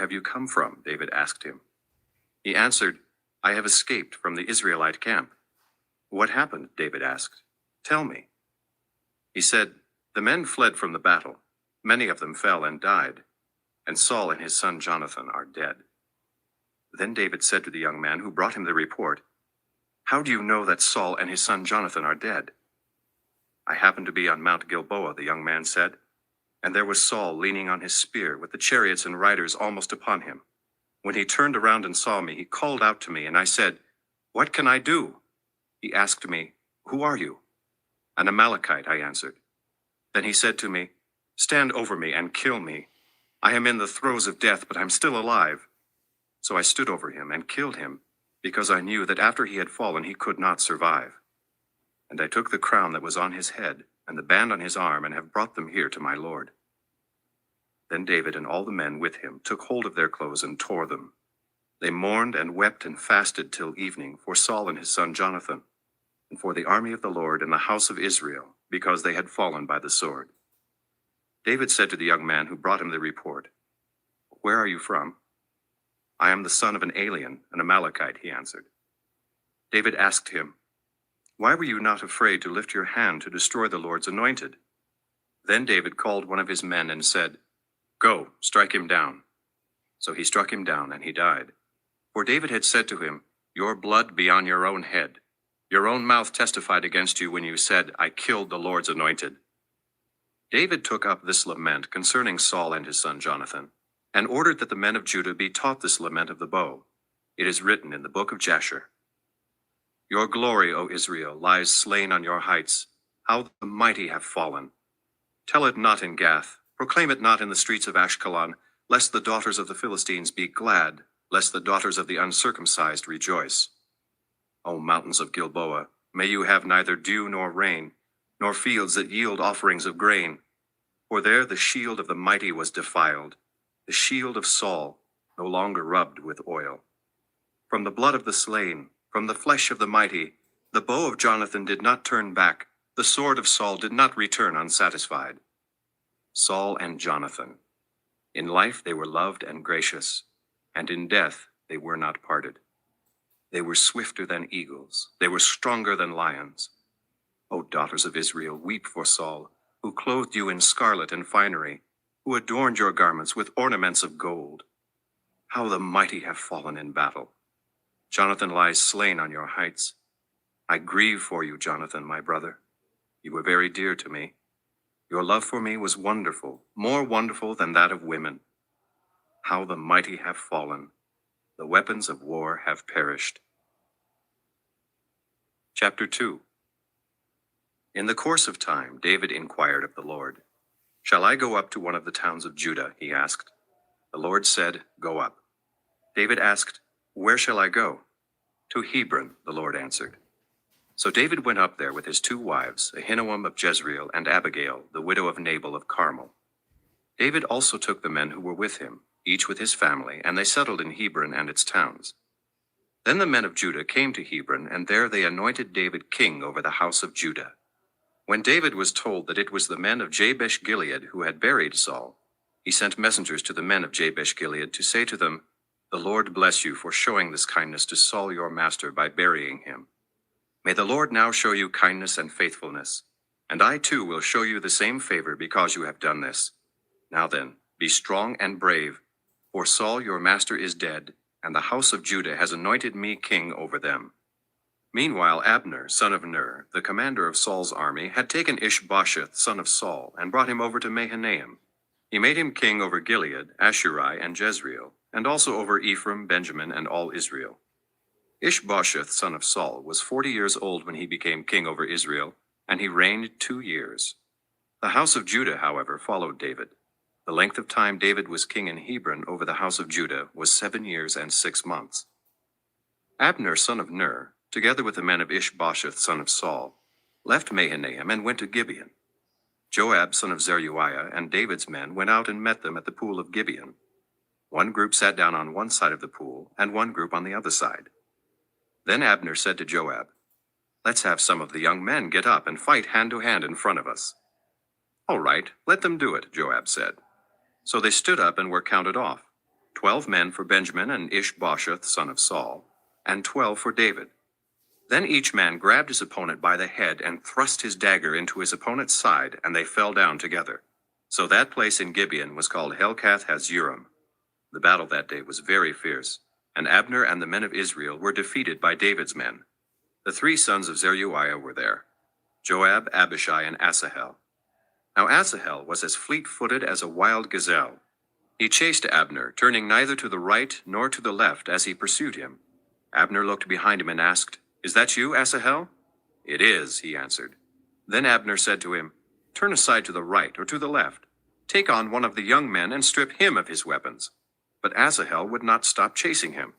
have you come from?" David asked him. He answered, "I have escaped from the Israelite camp." "What happened?" David asked. "Tell me." He said, "The men fled from the battle. Many of them fell and died, and Saul and his son Jonathan are dead." Then David said to the young man who brought him the report, "How do you know that Saul and his son Jonathan are dead?" "I happened to be on Mount Gilboa," the young man said, "and there was Saul leaning on his spear with the chariots and riders almost upon him. When he turned around and saw me, he called out to me, and I said, 'What can I do?' He asked me, 'Who are you?' 'An Amalekite,' I answered. Then he said to me, 'Stand over me and kill me. I am in the throes of death, but I'm still alive.' So I stood over him and killed him, because I knew that after he had fallen he could not survive. And I took the crown that was on his head and the band on his arm and have brought them here to my lord." Then David and all the men with him took hold of their clothes and tore them. They mourned and wept and fasted till evening for Saul and his son Jonathan, and for the army of the Lord and the house of Israel, because they had fallen by the sword. David said to the young man who brought him the report, "Where are you from?" "I am the son of an alien, an Amalekite," he answered. David asked him, "Why were you not afraid to lift your hand to destroy the Lord's anointed?" Then David called one of his men and said, "Go, strike him down." So he struck him down, and he died. For David had said to him, "Your blood be on your own head. Your own mouth testified against you when you said, 'I killed the Lord's anointed.'" David took up this lament concerning Saul and his son Jonathan, and ordered that the men of Judah be taught this lament of the bow. It is written in the book of Jasher, "Your glory, O Israel, lies slain on your heights. How the mighty have fallen. Tell it not in Gath, proclaim it not in the streets of Ashkelon, lest the daughters of the Philistines be glad, lest the daughters of the uncircumcised rejoice. O mountains of Gilboa, may you have neither dew nor rain, nor fields that yield offerings of grain. For there the shield of the mighty was defiled, the shield of Saul, no longer rubbed with oil. From the blood of the slain, from the flesh of the mighty, the bow of Jonathan did not turn back, the sword of Saul did not return unsatisfied." Saul and Jonathan. In life they were loved and gracious, and in death they were not parted. They were swifter than eagles, they were stronger than lions. O daughters of Israel, weep for Saul, who clothed you in scarlet and finery, who adorned your garments with ornaments of gold. How the mighty have fallen in battle. Jonathan lies slain on your heights. I grieve for you, Jonathan, my brother. You were very dear to me. Your love for me was wonderful, more wonderful than that of women. How the mighty have fallen. The weapons of war have perished. Chapter 2. In the course of time, David inquired of the Lord, "Shall I go up to one of the towns of Judah?" he asked. The Lord said, "Go up." David asked, "Where shall I go?" "To Hebron," the Lord answered. So David went up there with his 2 wives, Ahinoam of Jezreel and Abigail, the widow of Nabal of Carmel. David also took the men who were with him, each with his family, and they settled in Hebron and its towns. Then the men of Judah came to Hebron, and there they anointed David king over the house of Judah. When David was told that it was the men of Jabesh-Gilead who had buried Saul, he sent messengers to the men of Jabesh-Gilead to say to them, "The Lord bless you for showing this kindness to Saul your master by burying him. May the Lord now show you kindness and faithfulness, and I too will show you the same favor because you have done this. Now then, be strong and brave, for Saul your master is dead, and the house of Judah has anointed me king over them." Meanwhile Abner, son of Ner, the commander of Saul's army, had taken Ishbosheth, son of Saul, and brought him over to Mahanaim. He made him king over Gilead, Ashurai, and Jezreel, and also over Ephraim, Benjamin, and all Israel. Ishbosheth, son of Saul, was 40 years old when he became king over Israel, and he reigned 2 years. The house of Judah, however, followed David. The length of time David was king in Hebron over the house of Judah was 7 years and 6 months. Abner, son of Ner, together with the men of Ishbosheth, son of Saul, left Mahanaim and went to Gibeon. Joab, son of Zeruiah, and David's men went out and met them at the pool of Gibeon. One group sat down on one side of the pool, and one group on the other side. Then Abner said to Joab, "Let's have some of the young men get up and fight hand to hand in front of us." "All right, let them do it," Joab said. So they stood up and were counted off. 12 men for Benjamin and Ishbosheth, son of Saul, and 12 for David. Then each man grabbed his opponent by the head and thrust his dagger into his opponent's side, and they fell down together. So that place in Gibeon was called Helkath Hazurim. The battle that day was very fierce, and Abner and the men of Israel were defeated by David's men. The 3 sons of Zeruiah were there: Joab, Abishai, and Asahel. Now Asahel was as fleet-footed as a wild gazelle. He chased Abner, turning neither to the right nor to the left as he pursued him. Abner looked behind him and asked, "Is that you, Asahel?" "It is," he answered. Then Abner said to him, "Turn aside to the right or to the left. Take on one of the young men and strip him of his weapons." But Asahel would not stop chasing him.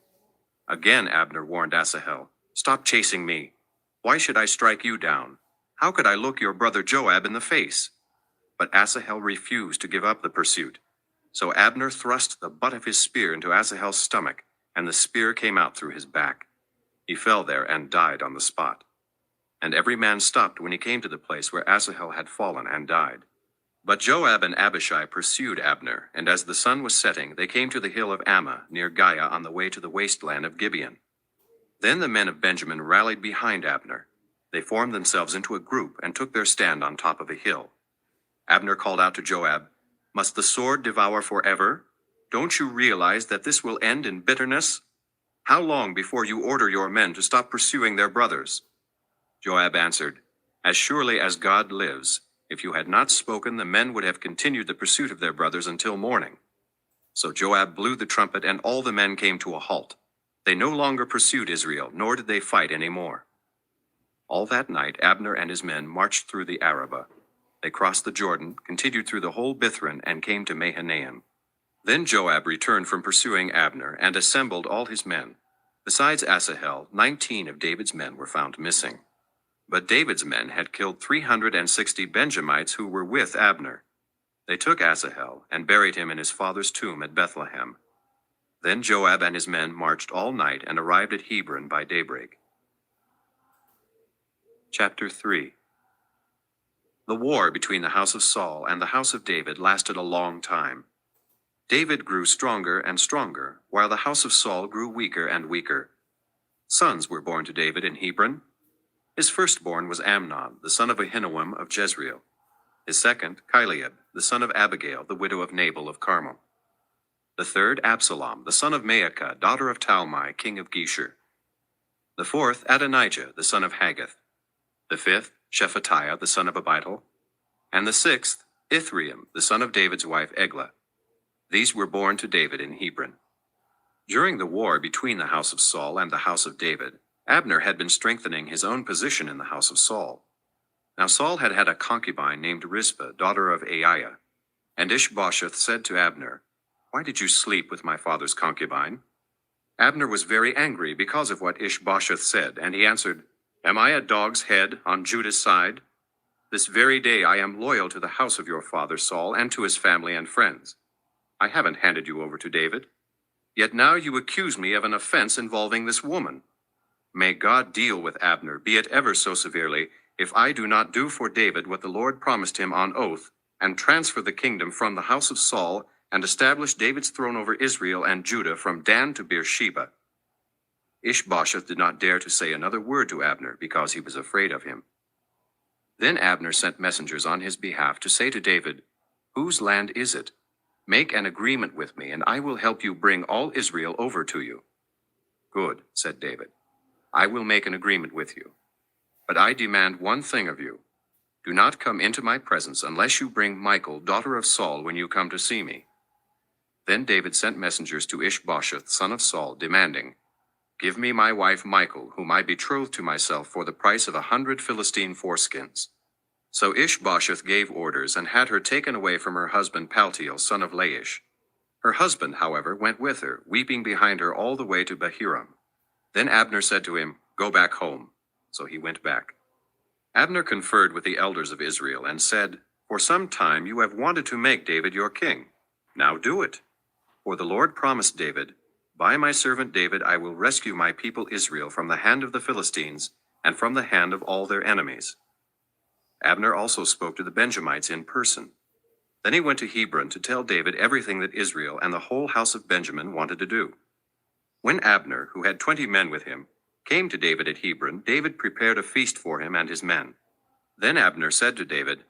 Again Abner warned Asahel, "Stop chasing me. Why should I strike you down? How could I look your brother Joab in the face?" But Asahel refused to give up the pursuit. So Abner thrust the butt of his spear into Asahel's stomach, and the spear came out through his back. He fell there and died on the spot. And every man stopped when he came to the place where Asahel had fallen and died. But Joab and Abishai pursued Abner, and as the sun was setting, they came to the hill of Ammah, near Giah, on the way to the wasteland of Gibeon. Then the men of Benjamin rallied behind Abner. They formed themselves into a group and took their stand on top of a hill. Abner called out to Joab, "Must the sword devour forever? Don't you realize that this will end in bitterness? How long before you order your men to stop pursuing their brothers?" Joab answered, "As surely as God lives, if you had not spoken, the men would have continued the pursuit of their brothers until morning." So Joab blew the trumpet, and all the men came to a halt. They no longer pursued Israel, nor did they fight any more. All that night Abner and his men marched through the Arabah. They crossed the Jordan, continued through the whole Bithron, and came to Mahanaim. Then Joab returned from pursuing Abner, and assembled all his men. Besides Asahel, 19 of David's men were found missing. But David's men had killed 360 Benjamites who were with Abner. They took Asahel and buried him in his father's tomb at Bethlehem. Then Joab and his men marched all night and arrived at Hebron by daybreak. Chapter 3. The war between the house of Saul and the house of David lasted a long time. David grew stronger and stronger, while the house of Saul grew weaker and weaker. Sons were born to David in Hebron. His firstborn was Amnon, the son of Ahinoam of Jezreel. His second, Chileab, the son of Abigail, the widow of Nabal of Carmel. The third, Absalom, the son of Maacah, daughter of Talmai, king of Geshur. The fourth, Adonijah, the son of Haggith. The fifth, Shephatiah, the son of Abital. And the sixth, Ithream, the son of David's wife Eglah. These were born to David in Hebron. During the war between the house of Saul and the house of David, Abner had been strengthening his own position in the house of Saul. Now Saul had had a concubine named Rizpah, daughter of Aiah. And Ishbosheth said to Abner, "Why did you sleep with my father's concubine?" Abner was very angry because of what Ishbosheth said, and he answered, "Am I a dog's head on Judah's side? This very day I am loyal to the house of your father Saul and to his family and friends. I haven't handed you over to David. Yet now you accuse me of an offense involving this woman. May God deal with Abner, be it ever so severely, if I do not do for David what the Lord promised him on oath, and transfer the kingdom from the house of Saul, and establish David's throne over Israel and Judah from Dan to Beersheba." Ishbosheth did not dare to say another word to Abner, because he was afraid of him. Then Abner sent messengers on his behalf to say to David, "Whose land is it? Make an agreement with me, and I will help you bring all Israel over to you." "Good," said David. "I will make an agreement with you. But I demand one thing of you. Do not come into my presence unless you bring Michal, daughter of Saul, when you come to see me." Then David sent messengers to Ishbosheth, son of Saul, demanding, "Give me my wife Michal, whom I betrothed to myself for the price of 100 Philistine foreskins." So Ishbosheth gave orders and had her taken away from her husband Paltiel, son of Laish. Her husband, however, went with her, weeping behind her all the way to Bahiram. Then Abner said to him, "Go back home." So he went back. Abner conferred with the elders of Israel and said, "For some time you have wanted to make David your king. Now do it. For the Lord promised David, 'By my servant David I will rescue my people Israel from the hand of the Philistines and from the hand of all their enemies.'" Abner also spoke to the Benjamites in person. Then he went to Hebron to tell David everything that Israel and the whole house of Benjamin wanted to do. When Abner, who had 20 men with him, came to David at Hebron, David prepared a feast for him and his men. Then Abner said to David,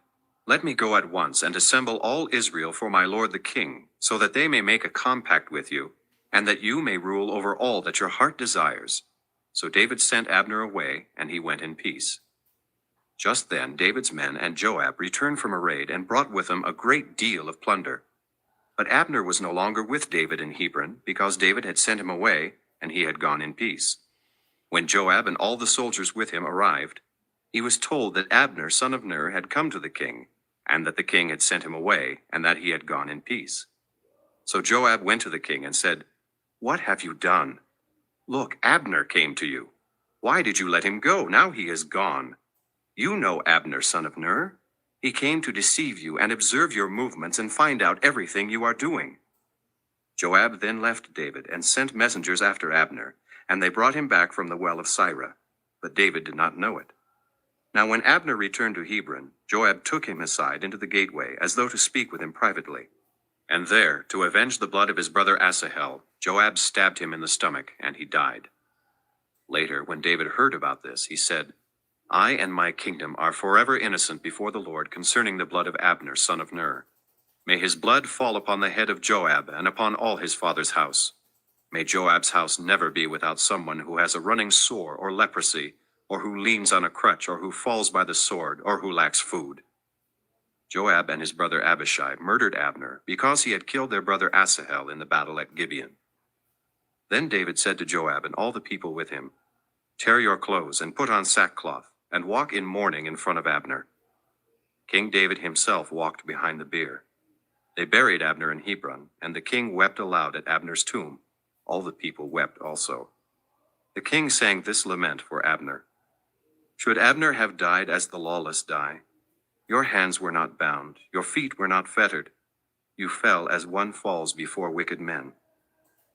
"Let me go at once and assemble all Israel for my lord the king, so that they may make a compact with you, and that you may rule over all that your heart desires." So David sent Abner away, and he went in peace. Just then David's men and Joab returned from a raid and brought with them a great deal of plunder. But Abner was no longer with David in Hebron, because David had sent him away, and he had gone in peace. When Joab and all the soldiers with him arrived, he was told that Abner son of Ner had come to the king, and that the king had sent him away, and that he had gone in peace. So Joab went to the king and said, "What have you done? Look, Abner came to you. Why did you let him go? Now he is gone. You know Abner son of Ner. He came to deceive you and observe your movements and find out everything you are doing." Joab then left David and sent messengers after Abner, and they brought him back from the well of Sirah, but David did not know it. Now when Abner returned to Hebron, Joab took him aside into the gateway, as though to speak with him privately. And there, to avenge the blood of his brother Asahel, Joab stabbed him in the stomach, and he died. Later, when David heard about this, he said, "I and my kingdom are forever innocent before the Lord concerning the blood of Abner son of Ner. May his blood fall upon the head of Joab and upon all his father's house. May Joab's house never be without someone who has a running sore or leprosy, or who leans on a crutch, or who falls by the sword, or who lacks food." Joab and his brother Abishai murdered Abner because he had killed their brother Asahel in the battle at Gibeon. Then David said to Joab and all the people with him, "Tear your clothes and put on sackcloth, and walk in mourning in front of Abner." King David himself walked behind the bier. They buried Abner in Hebron, and the king wept aloud at Abner's tomb. All the people wept also. The king sang this lament for Abner: "Should Abner have died as the lawless die? Your hands were not bound, your feet were not fettered. You fell as one falls before wicked men."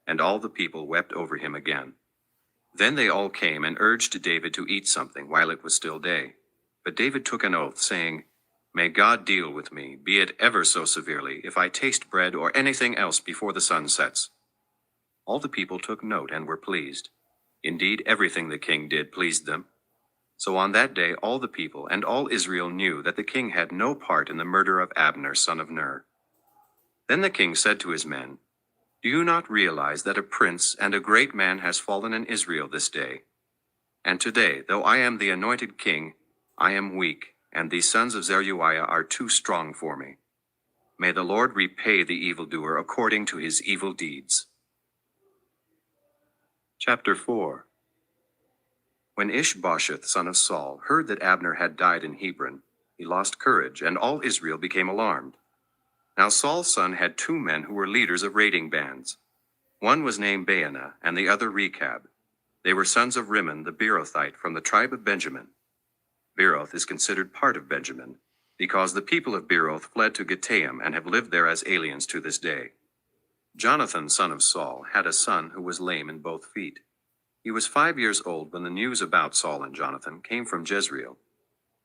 And all the people wept over him again. Then they all came and urged David to eat something while it was still day. But David took an oath, saying, "May God deal with me, be it ever so severely, if I taste bread or anything else before the sun sets." All the people took note and were pleased. Indeed, everything the king did pleased them. So on that day all the people and all Israel knew that the king had no part in the murder of Abner son of Ner. Then the king said to his men, "Do you not realize that a prince and a great man has fallen in Israel this day? And today, though I am the anointed king, I am weak, and these sons of Zeruiah are too strong for me. May the Lord repay the evildoer according to his evil deeds." Chapter 4. When Ishbosheth son of Saul heard that Abner had died in Hebron, he lost courage, and all Israel became alarmed. Now Saul's son had 2 men who were leaders of raiding bands. One was named Baanah, and the other Rechab. They were sons of Rimmon the Beerothite from the tribe of Benjamin. Beeroth is considered part of Benjamin, because the people of Beeroth fled to Gittaim and have lived there as aliens to this day. Jonathan son of Saul had a son who was lame in both feet. He was 5 years old when the news about Saul and Jonathan came from Jezreel.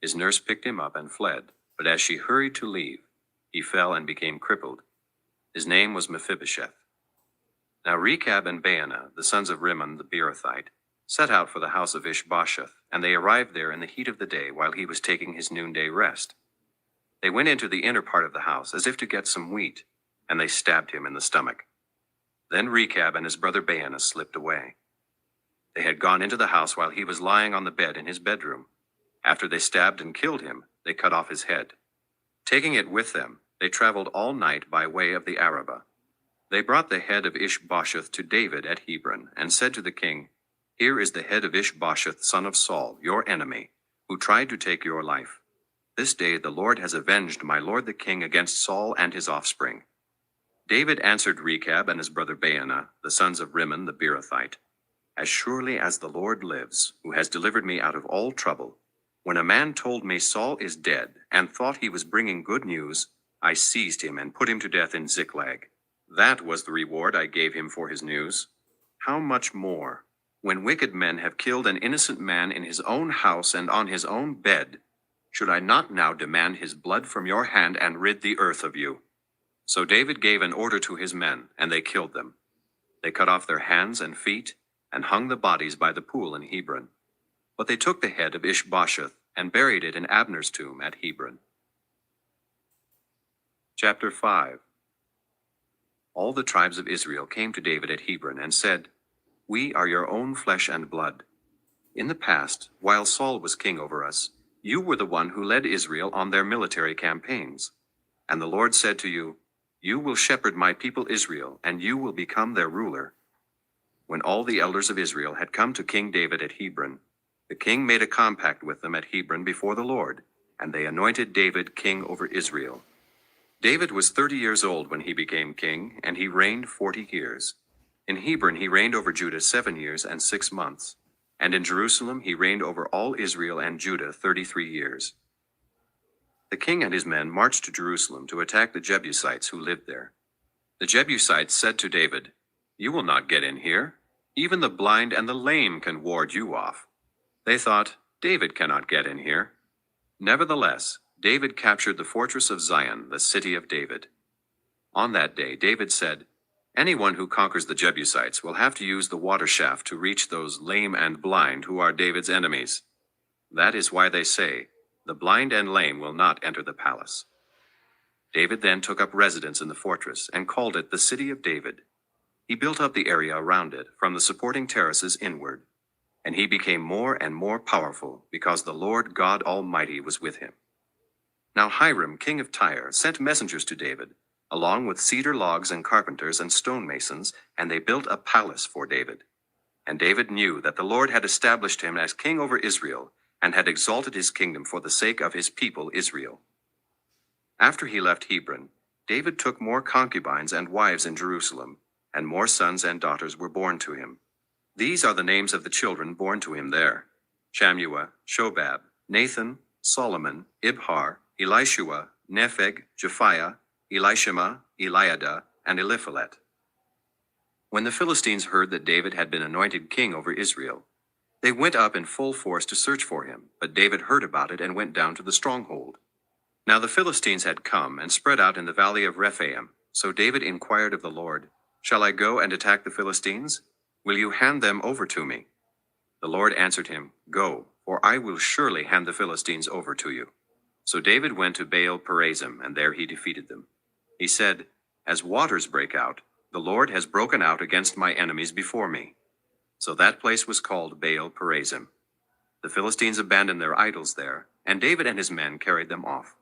His nurse picked him up and fled, but as she hurried to leave, he fell and became crippled. His name was Mephibosheth. Now Rechab and Baanah, the sons of Rimmon the Beerothite, set out for the house of Ishbosheth, and they arrived there in the heat of the day while he was taking his noonday rest. They went into the inner part of the house as if to get some wheat, and they stabbed him in the stomach. Then Rechab and his brother Baanah slipped away. They had gone into the house while he was lying on the bed in his bedroom. After they stabbed and killed him, they cut off his head. Taking it with them, they traveled all night by way of the Arabah. They brought the head of Ishbosheth to David at Hebron, and said to the king, "Here is the head of Ishbosheth son of Saul, your enemy, who tried to take your life. This day the Lord has avenged my lord the king against Saul and his offspring." David answered Rechab and his brother Baanah, the sons of Rimmon the Beerothite, "As surely as the Lord lives, who has delivered me out of all trouble, when a man told me Saul is dead, and thought he was bringing good news, I seized him and put him to death in Ziklag. That was the reward I gave him for his news. How much more, when wicked men have killed an innocent man in his own house and on his own bed, Should I not now demand his blood from your hand and rid the earth of you?" So David gave an order to his men, and they killed them. They cut off their hands and feet, and hung the bodies by the pool in Hebron. But they took the head of Ishbosheth, and buried it in Abner's tomb at Hebron. Chapter 5. All the tribes of Israel came to David at Hebron and said, "We are your own flesh and blood. In the past, while Saul was king over us, you were the one who led Israel on their military campaigns. And the Lord said to you, 'You will shepherd my people Israel, and you will become their ruler.'" When all the elders of Israel had come to King David at Hebron, the king made a compact with them at Hebron before the Lord, and they anointed David king over Israel. David was 30 years old when he became king, and he reigned 40 years. In Hebron he reigned over Judah 7 years and 6 months, and in Jerusalem he reigned over all Israel and Judah 33 years. The king and his men marched to Jerusalem to attack the Jebusites who lived there. The Jebusites said to David, "You will not get in here. Even the blind and the lame can ward you off." They thought, "David cannot get in here." Nevertheless, David captured the fortress of Zion, the city of David. On that day, David said, "Anyone who conquers the Jebusites will have to use the water shaft to reach those lame and blind who are David's enemies." That is why they say, "The blind and lame will not enter the palace." David then took up residence in the fortress and called it the City of David. He built up the area around it, from the supporting terraces inward, and he became more and more powerful because the Lord God Almighty was with him. Now Hiram, king of Tyre, sent messengers to David, along with cedar logs and carpenters and stonemasons, and they built a palace for David. And David knew that the Lord had established him as king over Israel, and had exalted his kingdom for the sake of his people Israel. After he left Hebron, David took more concubines and wives in Jerusalem, and more sons and daughters were born to him. These are the names of the children born to him there: Shammua, Shobab, Nathan, Solomon, Ibhar, Elishua, Nepheg, Japhiah, Elishama, Eliada, and Eliphalet. When the Philistines heard that David had been anointed king over Israel, they went up in full force to search for him, but David heard about it and went down to the stronghold. Now the Philistines had come and spread out in the valley of Rephaim, so David inquired of the Lord, "Shall I go and attack the Philistines? Will you hand them over to me?" The Lord answered him, "Go, for I will surely hand the Philistines over to you." So David went to Baal Perazim, and there he defeated them. He said, "As waters break out, the Lord has broken out against my enemies before me." So that place was called Baal Perazim. The Philistines abandoned their idols there, and David and his men carried them off.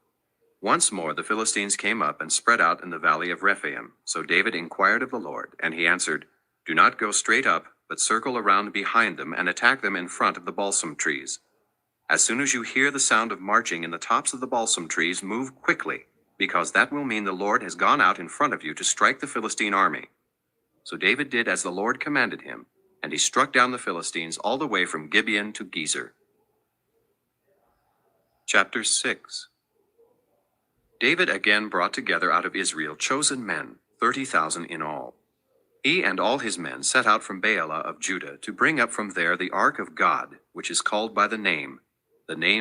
Once more the Philistines came up and spread out in the valley of Rephaim. So David inquired of the Lord, and he answered, "Do not go straight up, but circle around behind them and attack them in front of the balsam trees. As soon as you hear the sound of marching in the tops of the balsam trees, move quickly, because that will mean the Lord has gone out in front of you to strike the Philistine army." So David did as the Lord commanded him, and he struck down the Philistines all the way from Gibeon to Gezer. Chapter 6. David again brought together out of Israel chosen men, 30,000 in all. He and all his men set out from Baalah of Judah to bring up from there the ark of God, which is called by the name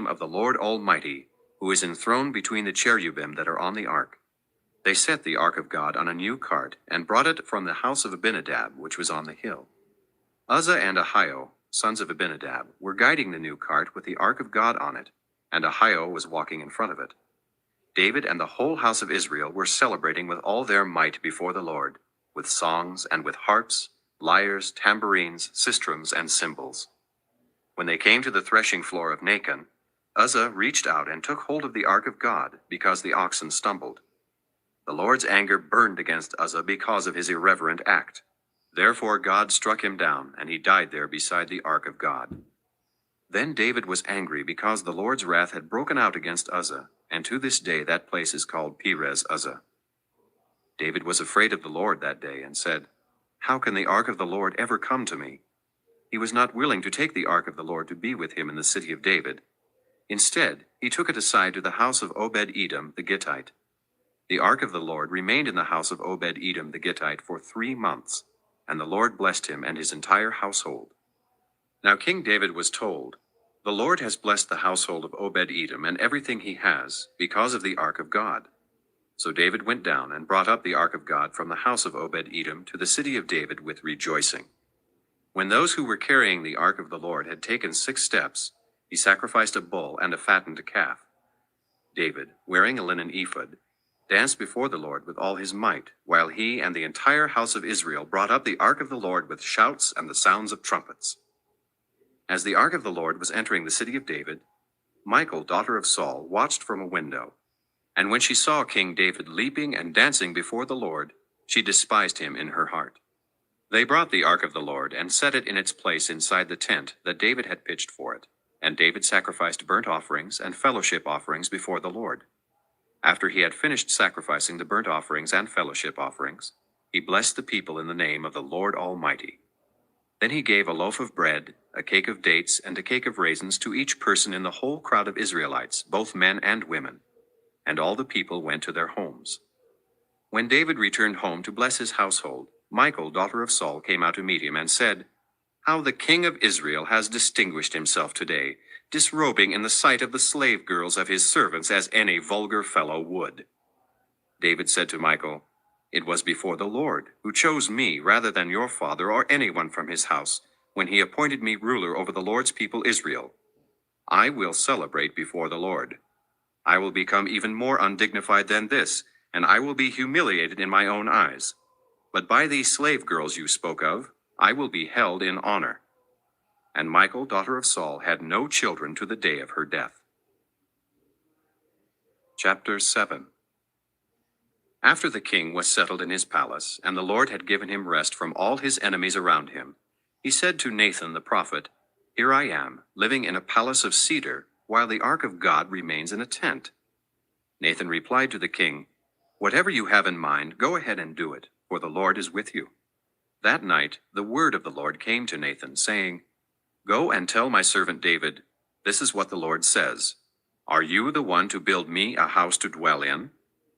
of the Lord Almighty, who is enthroned between the cherubim that are on the ark. They set the ark of God on a new cart, and brought it from the house of Abinadab, which was on the hill. Uzzah and Ahio, sons of Abinadab, were guiding the new cart with the ark of God on it, and Ahio was walking in front of it. David and the whole house of Israel were celebrating with all their might before the Lord, with songs and with harps, lyres, tambourines, sistrums, and cymbals. When they came to the threshing floor of Nacon, Uzzah reached out and took hold of the ark of God, because the oxen stumbled. The Lord's anger burned against Uzzah because of his irreverent act. Therefore God struck him down, and he died there beside the ark of God. Then David was angry because the Lord's wrath had broken out against Uzzah, and to this day that place is called Perez Uzzah. David was afraid of the Lord that day and said, "How can the ark of the Lord ever come to me?" He was not willing to take the ark of the Lord to be with him in the city of David. Instead, he took it aside to the house of Obed-Edom the Gittite. The ark of the Lord remained in the house of Obed-Edom the Gittite for 3 months, and the Lord blessed him and his entire household. Now King David was told, The Lord has blessed the household of Obed-Edom and everything he has, because of the ark of God. So David went down and brought up the ark of God from the house of Obed-Edom to the city of David with rejoicing. When those who were carrying the ark of the Lord had taken 6 steps, he sacrificed a bull and a fattened calf. David, wearing a linen ephod, danced before the Lord with all his might, while he and the entire house of Israel brought up the ark of the Lord with shouts and the sounds of trumpets. As the ark of the Lord was entering the city of David, Michal, daughter of Saul, watched from a window. And when she saw King David leaping and dancing before the Lord, she despised him in her heart. They brought the ark of the Lord and set it in its place inside the tent that David had pitched for it, and David sacrificed burnt offerings and fellowship offerings before the Lord. After he had finished sacrificing the burnt offerings and fellowship offerings, he blessed the people in the name of the Lord Almighty. Then he gave a loaf of bread, a cake of dates, and a cake of raisins to each person in the whole crowd of Israelites, both men and women. And all the people went to their homes. When David returned home to bless his household, Michal, daughter of Saul, came out to meet him and said, "How the king of Israel has distinguished himself today, disrobing in the sight of the slave girls of his servants as any vulgar fellow would." David said to Michal, "It was before the Lord, who chose me rather than your father or anyone from his house, when he appointed me ruler over the Lord's people Israel. I will celebrate before the Lord. I will become even more undignified than this, and I will be humiliated in my own eyes. But by these slave girls you spoke of, I will be held in honor." And Michal, daughter of Saul, had no children to the day of her death. Chapter 7. After the king was settled in his palace, and the Lord had given him rest from all his enemies around him, he said to Nathan the prophet, "Here I am, living in a palace of cedar, while the ark of God remains in a tent." Nathan replied to the king, "Whatever you have in mind, go ahead and do it, for the Lord is with you." That night the word of the Lord came to Nathan, saying, "Go and tell my servant David, this is what the Lord says. Are you the one to build me a house to dwell in?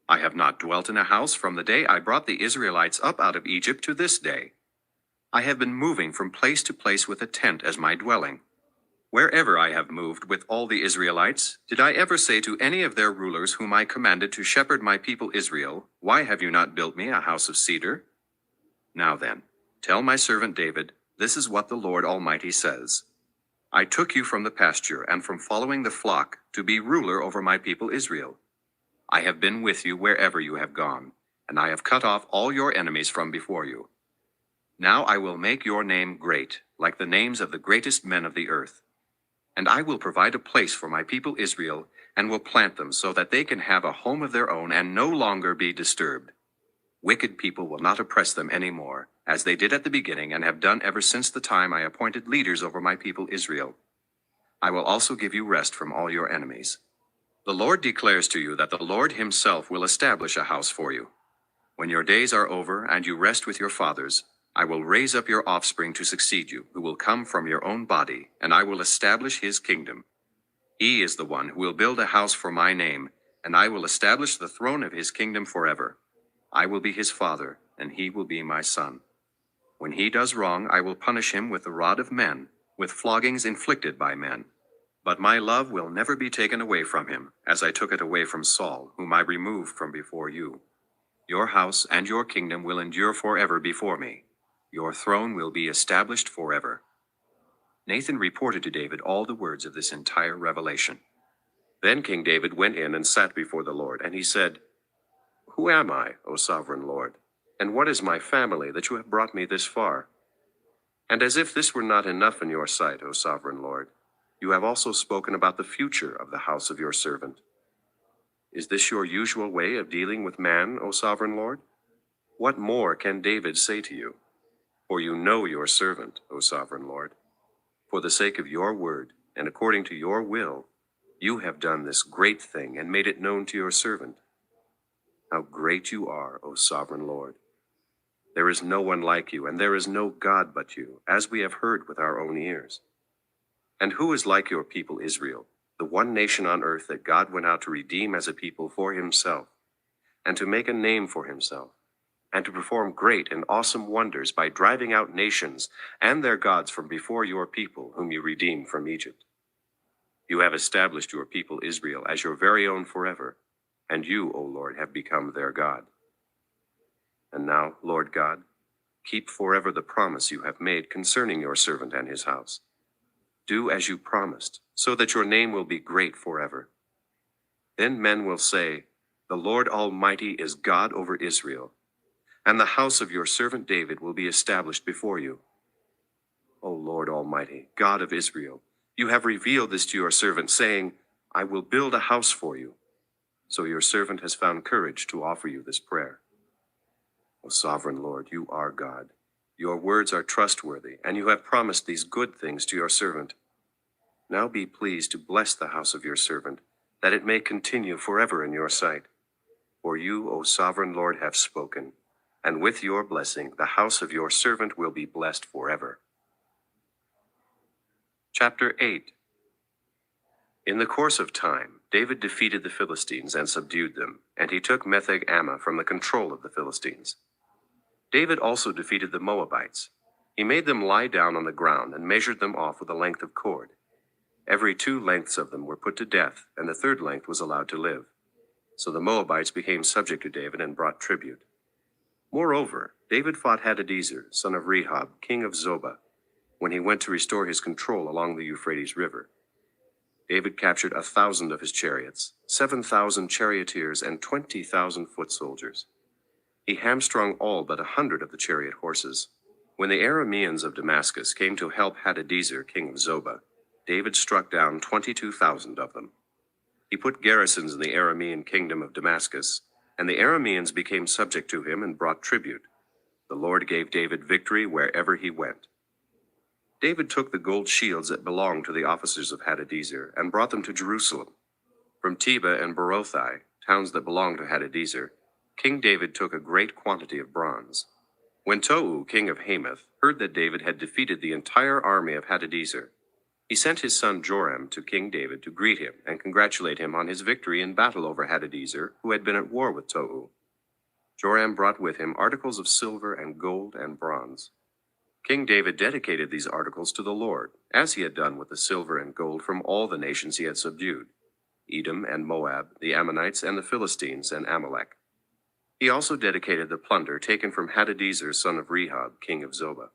I have not dwelt in a house from the day I brought the Israelites up out of Egypt to this day. I have been moving from place to place with a tent as my dwelling. Wherever I have moved with all the Israelites, did I ever say to any of their rulers whom I commanded to shepherd my people Israel, 'Why have you not built me a house of cedar?' Now then, tell my servant David, this is what the Lord Almighty says. I took you from the pasture and from following the flock to be ruler over my people Israel. I have been with you wherever you have gone, and I have cut off all your enemies from before you. Now I will make your name great, like the names of the greatest men of the earth. And I will provide a place for my people Israel, and will plant them so that they can have a home of their own and no longer be disturbed. Wicked people will not oppress them any more, as they did at the beginning and have done ever since the time I appointed leaders over my people Israel. I will also give you rest from all your enemies. The Lord declares to you that the Lord himself will establish a house for you. When your days are over and you rest with your fathers, I will raise up your offspring to succeed you, who will come from your own body, and I will establish his kingdom. He is the one who will build a house for my name, and I will establish the throne of his kingdom forever. I will be his father, and he will be my son. When he does wrong, I will punish him with the rod of men, with floggings inflicted by men. But my love will never be taken away from him, as I took it away from Saul, whom I removed from before you. Your house and your kingdom will endure forever before me. Your throne will be established forever." Nathan reported to David all the words of this entire revelation. Then King David went in and sat before the Lord, and he said, "Who am I, O sovereign Lord? And what is my family that you have brought me this far? And as if this were not enough in your sight, O sovereign Lord, you have also spoken about the future of the house of your servant. Is this your usual way of dealing with man, O sovereign Lord? What more can David say to you? For you know your servant, O sovereign Lord. For the sake of your word, and according to your will, you have done this great thing and made it known to your servant. How great you are, O sovereign Lord! There is no one like you, and there is no God but you, as we have heard with our own ears. And who is like your people Israel, the one nation on earth that God went out to redeem as a people for himself, and to make a name for himself, and to perform great and awesome wonders by driving out nations and their gods from before your people whom you redeemed from Egypt? You have established your people Israel as your very own forever, and you, O Lord, have become their God. And now, Lord God, keep forever the promise you have made concerning your servant and his house. Do as you promised, so that your name will be great forever. Then men will say, the Lord Almighty is God over Israel, and the house of your servant David will be established before you. O Lord Almighty, God of Israel, you have revealed this to your servant, saying, I will build a house for you. So your servant has found courage to offer you this prayer. O sovereign Lord, you are God. Your words are trustworthy, and you have promised these good things to your servant. Now be pleased to bless the house of your servant, that it may continue forever in your sight. For you, O sovereign Lord, have spoken, and with your blessing the house of your servant will be blessed forever. Chapter 8. In the course of time, David defeated the Philistines and subdued them, and he took Metheg-Ammah from the control of the Philistines. David also defeated the Moabites. He made them lie down on the ground and measured them off with a length of cord. Every 2 lengths of them were put to death, and the 3rd length was allowed to live. So the Moabites became subject to David and brought tribute. Moreover, David fought Hadadezer, son of Rehob, king of Zobah, when he went to restore his control along the Euphrates River. David captured 1,000 of his chariots, 7,000 charioteers, and 20,000 foot soldiers. He hamstrung all but 100 of the chariot horses. When the Arameans of Damascus came to help Hadadezer, king of Zobah, David struck down 22,000 of them. He put garrisons in the Aramean kingdom of Damascus, and the Arameans became subject to him and brought tribute. The Lord gave David victory wherever he went. David took the gold shields that belonged to the officers of Hadadezer and brought them to Jerusalem. From Tebah and Berothai, towns that belonged to Hadadezer, King David took a great quantity of bronze. When Tou, king of Hamath, heard that David had defeated the entire army of Hadadezer, he sent his son Joram to King David to greet him and congratulate him on his victory in battle over Hadadezer, who had been at war with Tou. Joram brought with him articles of silver and gold and bronze. King David dedicated these articles to the Lord, as he had done with the silver and gold from all the nations he had subdued, Edom and Moab, the Ammonites and the Philistines and Amalek. He also dedicated the plunder taken from Hadadezer, son of Rehob, king of Zobah.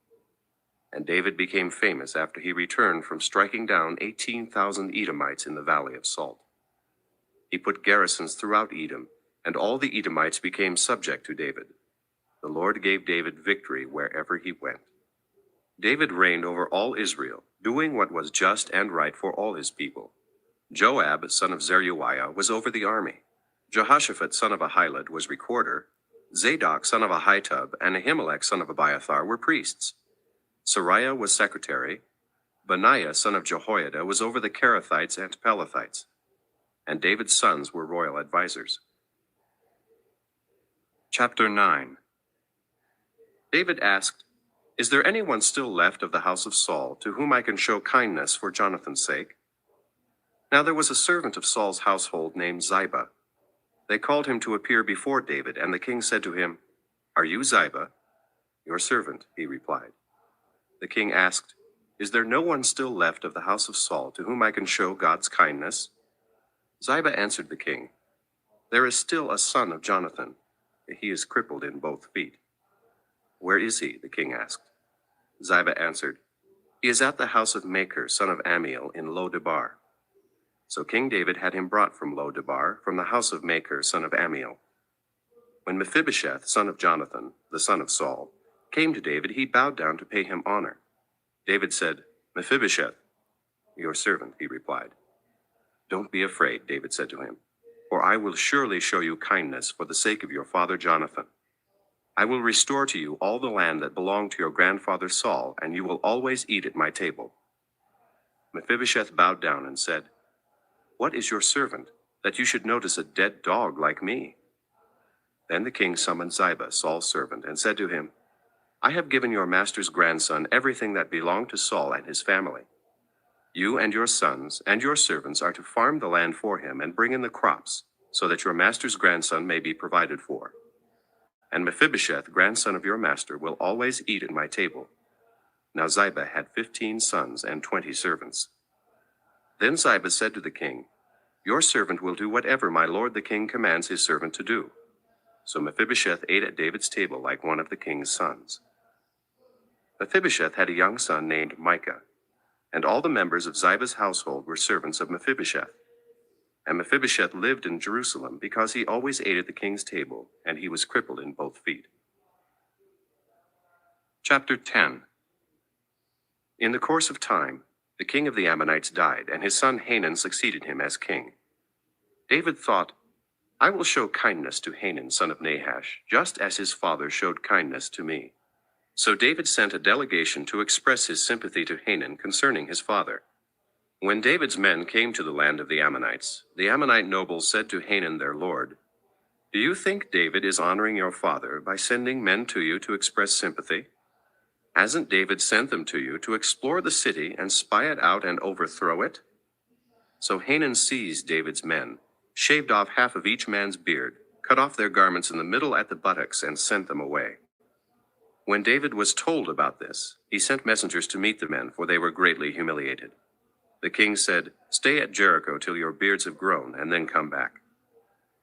And David became famous after he returned from striking down 18,000 Edomites in the Valley of Salt. He put garrisons throughout Edom, and all the Edomites became subject to David. The Lord gave David victory wherever he went. David reigned over all Israel, doing what was just and right for all his people. Joab, son of Zeruiah, was over the army. Jehoshaphat, son of Ahilud, was recorder. Zadok, son of Ahitub, and Ahimelech, son of Abiathar, were priests. Sariah was secretary. Benaiah, son of Jehoiada, was over the Kerethites and Pelethites. And David's sons were royal advisers. Chapter 9. David asked, Is there anyone still left of the house of Saul to whom I can show kindness for Jonathan's sake? Now there was a servant of Saul's household named Ziba. They called him to appear before David, and the king said to him, Are you Ziba? Your servant, he replied. The king asked, Is there no one still left of the house of Saul to whom I can show God's kindness? Ziba answered the king, There is still a son of Jonathan. He is crippled in both feet. Where is he? The king asked. Ziba answered, He is at the house of Machir, son of Ammiel, in Lo-debar. So King David had him brought from Lo-debar, from the house of Machir, son of Ammiel. When Mephibosheth, son of Jonathan, the son of Saul, came to David, he bowed down to pay him honor. David said, Mephibosheth. Your servant, he replied. Don't be afraid, David said to him, for I will surely show you kindness for the sake of your father Jonathan. I will restore to you all the land that belonged to your grandfather Saul, and you will always eat at my table. Mephibosheth bowed down and said, What is your servant, that you should notice a dead dog like me? Then the king summoned Ziba, Saul's servant, and said to him, I have given your master's grandson everything that belonged to Saul and his family. You and your sons and your servants are to farm the land for him and bring in the crops, so that your master's grandson may be provided for. And Mephibosheth, grandson of your master, will always eat at my table. Now Ziba had 15 sons and 20 servants. Then Ziba said to the king, "Your servant will do whatever my lord the king commands his servant to do." So Mephibosheth ate at David's table like one of the king's sons. Mephibosheth had a young son named Micah, and all the members of Ziba's household were servants of Mephibosheth. And Mephibosheth lived in Jerusalem because he always ate at the king's table, and he was crippled in both feet. Chapter 10. In the course of time, the king of the Ammonites died, and his son Hanun succeeded him as king. David thought, "I will show kindness to Hanun, son of Nahash, just as his father showed kindness to me." So David sent a delegation to express his sympathy to Hanun concerning his father. When David's men came to the land of the Ammonites, the Ammonite nobles said to Hanun their lord, "Do you think David is honoring your father by sending men to you to express sympathy? Hasn't David sent them to you to explore the city and spy it out and overthrow it?" So Hanun seized David's men, shaved off half of each man's beard, cut off their garments in the middle at the buttocks, and sent them away. When David was told about this, he sent messengers to meet the men, for they were greatly humiliated. The king said, "Stay at Jericho till your beards have grown, and then come back."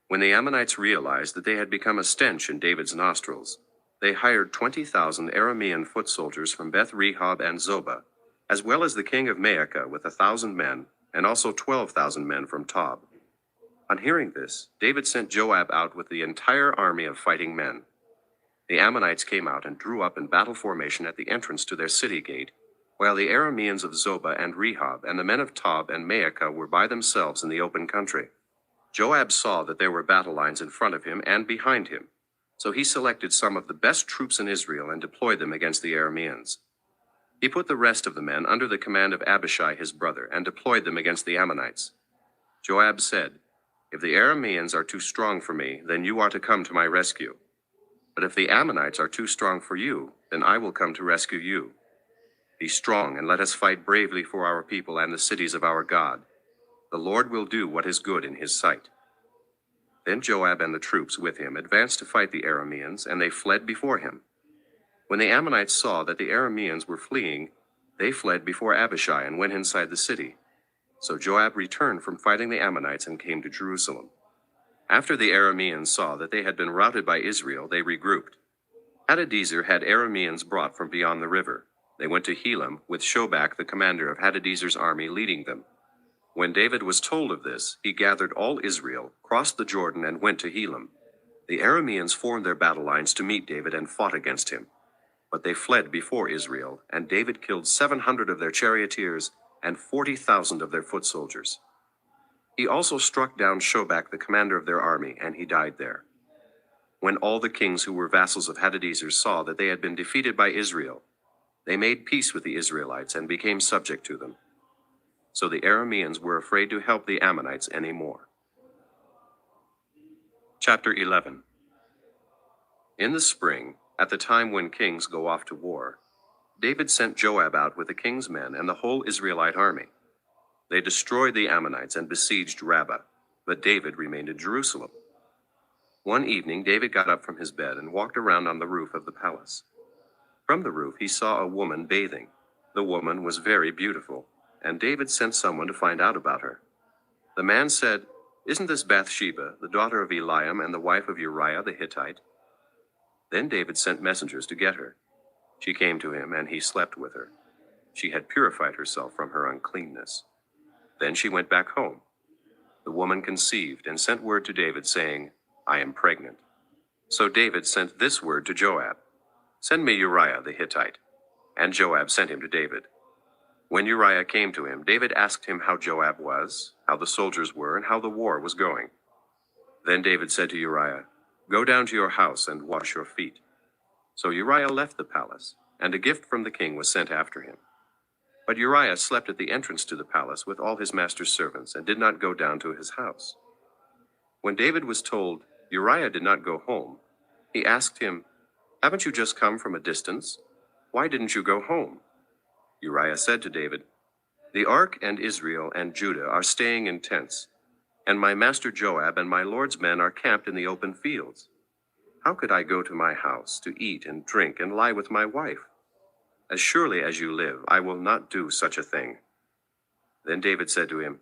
When the Ammonites realized that they had become a stench in David's nostrils, they hired 20,000 Aramean foot soldiers from Beth-rehob and Zobah, as well as the king of Maacah with 1,000 men, and also 12,000 men from Tob. On hearing this, David sent Joab out with the entire army of fighting men. The Ammonites came out and drew up in battle formation at the entrance to their city gate, while the Arameans of Zobah and Rehob and the men of Tob and Maacah were by themselves in the open country. Joab saw that there were battle lines in front of him and behind him, so he selected some of the best troops in Israel and deployed them against the Arameans. He put the rest of the men under the command of Abishai his brother and deployed them against the Ammonites. Joab said, "If the Arameans are too strong for me, then you are to come to my rescue. But if the Ammonites are too strong for you, then I will come to rescue you. Be strong and let us fight bravely for our people and the cities of our God. The Lord will do what is good in his sight." Then Joab and the troops with him advanced to fight the Arameans, and they fled before him. When the Ammonites saw that the Arameans were fleeing, they fled before Abishai and went inside the city. So Joab returned from fighting the Ammonites and came to Jerusalem. After the Arameans saw that they had been routed by Israel, they regrouped. Hadadezer had Arameans brought from beyond the river. They went to Helam, with Shobach, the commander of Hadadezer's army, leading them. When David was told of this, he gathered all Israel, crossed the Jordan, and went to Helam. The Arameans formed their battle lines to meet David and fought against him. But they fled before Israel, and David killed 700 of their charioteers and 40,000 of their foot soldiers. He also struck down Shobach, the commander of their army, and he died there. When all the kings who were vassals of Hadadezer saw that they had been defeated by Israel, they made peace with the Israelites and became subject to them. So the Arameans were afraid to help the Ammonites any more. Chapter 11. In the spring, at the time when kings go off to war, David sent Joab out with the king's men and the whole Israelite army. They destroyed the Ammonites and besieged Rabbah, but David remained in Jerusalem. One evening David got up from his bed and walked around on the roof of the palace. From the roof he saw a woman bathing. The woman was very beautiful, and David sent someone to find out about her. The man said, "Isn't this Bathsheba, the daughter of Eliam and the wife of Uriah the Hittite?" Then David sent messengers to get her. She came to him, and he slept with her. She had purified herself from her uncleanness. Then she went back home. The woman conceived and sent word to David, saying, "I am pregnant." So David sent this word to Joab, "Send me Uriah the Hittite." And Joab sent him to David. When Uriah came to him, David asked him how Joab was, how the soldiers were, and how the war was going. Then David said to Uriah, "Go down to your house and wash your feet." So Uriah left the palace, and a gift from the king was sent after him. But Uriah slept at the entrance to the palace with all his master's servants, and did not go down to his house. When David was told Uriah did not go home, he asked him, "Haven't you just come from a distance? Why didn't you go home?" Uriah said to David, "The ark and Israel and Judah are staying in tents, and my master Joab and my lord's men are camped in the open fields. How could I go to my house to eat and drink and lie with my wife? As surely as you live, I will not do such a thing." Then David said to him,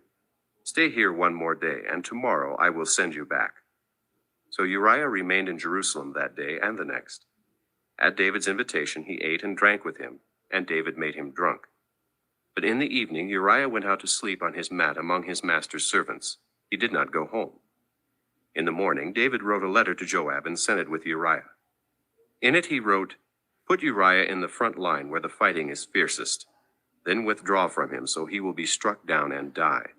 "Stay here one more day, and tomorrow I will send you back." So Uriah remained in Jerusalem that day and the next. At David's invitation, he ate and drank with him, and David made him drunk. But in the evening, Uriah went out to sleep on his mat among his master's servants. He did not go home. In the morning, David wrote a letter to Joab and sent it with Uriah. In it he wrote, "Put Uriah in the front line where the fighting is fiercest. Then withdraw from him, so he will be struck down and die."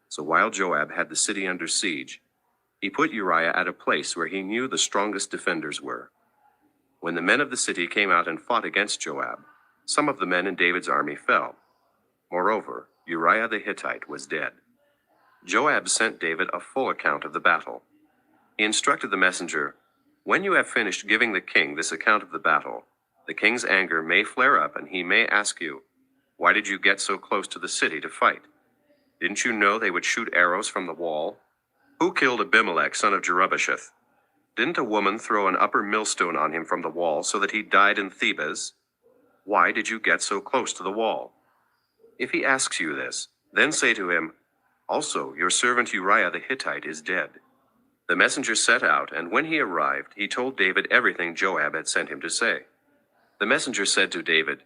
So while Joab had the city under siege, he put Uriah at a place where he knew the strongest defenders were. When the men of the city came out and fought against Joab, some of the men in David's army fell. Moreover, Uriah the Hittite was dead. Joab sent David a full account of the battle. He instructed the messenger, "When you have finished giving the king this account of the battle, the king's anger may flare up, and he may ask you, 'Why did you get so close to the city to fight? Didn't you know they would shoot arrows from the wall? Who killed Abimelech, son of Jerubbesheth? Didn't a woman throw an upper millstone on him from the wall so that he died in Thebez? Why did you get so close to the wall?' If he asks you this, then say to him, 'Also, your servant Uriah the Hittite is dead.'" The messenger set out, and when he arrived, he told David everything Joab had sent him to say. The messenger said to David,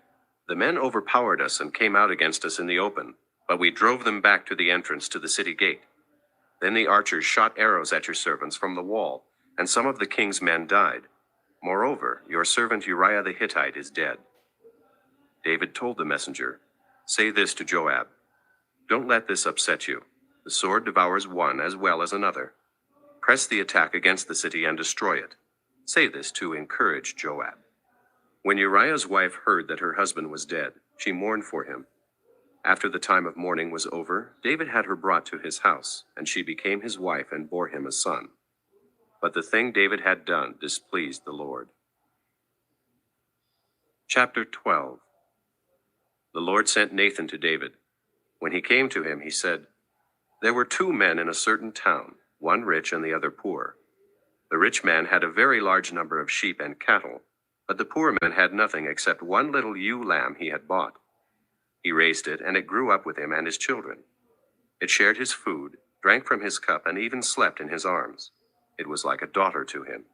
"The men overpowered us and came out against us in the open, but we drove them back to the entrance to the city gate. Then the archers shot arrows at your servants from the wall, and some of the king's men died. Moreover, your servant Uriah the Hittite is dead." David told the messenger, "Say this to Joab, 'Don't let this upset you. The sword devours one as well as another. Press the attack against the city and destroy it.' Say this to encourage Joab." When Uriah's wife heard that her husband was dead, she mourned for him. After the time of mourning was over, David had her brought to his house, and she became his wife and bore him a son. But the thing David had done displeased the Lord. Chapter 12. The Lord sent Nathan to David. When he came to him, he said, "There were two men in a certain town, one rich and the other poor. The rich man had a very large number of sheep and cattle, but the poor man had nothing except one little ewe lamb he had bought. He raised it, and it grew up with him and his children. It shared his food, drank from his cup, and even slept in his arms. It was like a daughter to him.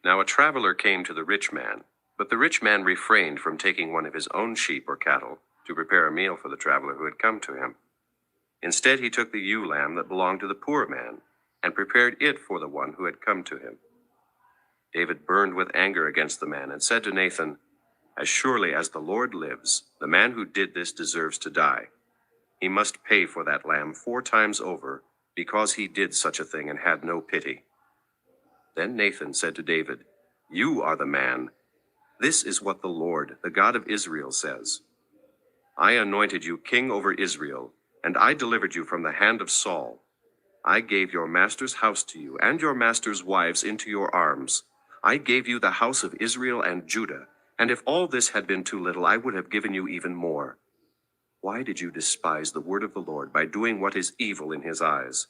Now a traveler came to the rich man, but the rich man refrained from taking one of his own sheep or cattle to prepare a meal for the traveler who had come to him. Instead, he took the ewe lamb that belonged to the poor man and prepared it for the one who had come to him. David burned with anger against the man and said to Nathan, "As surely as the Lord lives, the man who did this deserves to die. He must pay for that lamb 4 times over, because he did such a thing and had no pity." Then Nathan said to David, "You are the man. This is what the Lord, the God of Israel, says. I anointed you king over Israel, and I delivered you from the hand of Saul. I gave your master's house to you, and your master's wives into your arms. I gave you the house of Israel and Judah, and if all this had been too little, I would have given you even more. Why did you despise the word of the Lord by doing what is evil in his eyes?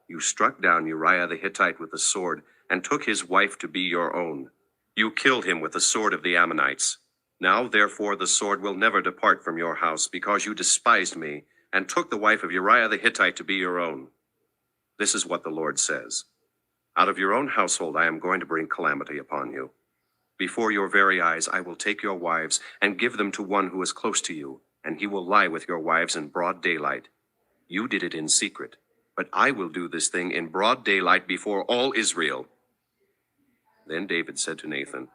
You struck down Uriah the Hittite with the sword, and took his wife to be your own. You killed him with the sword of the Ammonites. Now, therefore, the sword will never depart from your house, because you despised me, and took the wife of Uriah the Hittite to be your own. This is what the Lord says. Out of your own household I am going to bring calamity upon you. Before your very eyes I will take your wives and give them to one who is close to you, and he will lie with your wives in broad daylight. You did it in secret, but I will do this thing in broad daylight before all Israel." Then David said to Nathan,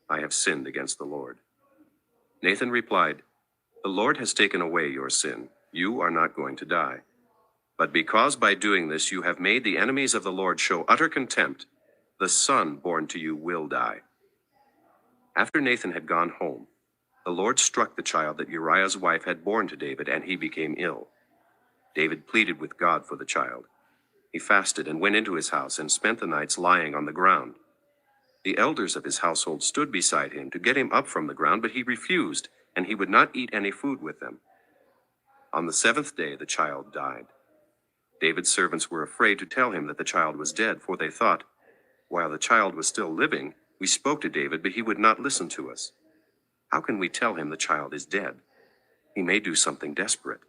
"I have sinned against the Lord." Nathan replied, "The Lord has taken away your sin. You are not going to die. But because by doing this you have made the enemies of the Lord show utter contempt, the son born to you will die." After Nathan had gone home, the Lord struck the child that Uriah's wife had borne to David, and he became ill. David pleaded with God for the child. He fasted and went into his house and spent the nights lying on the ground. The elders of his household stood beside him to get him up from the ground, but he refused, and he would not eat any food with them. On the 7th day the child died. David's servants were afraid to tell him that the child was dead, for they thought, "While the child was still living, we spoke to David, but he would not listen to us. How can we tell him the child is dead? He may do something desperate."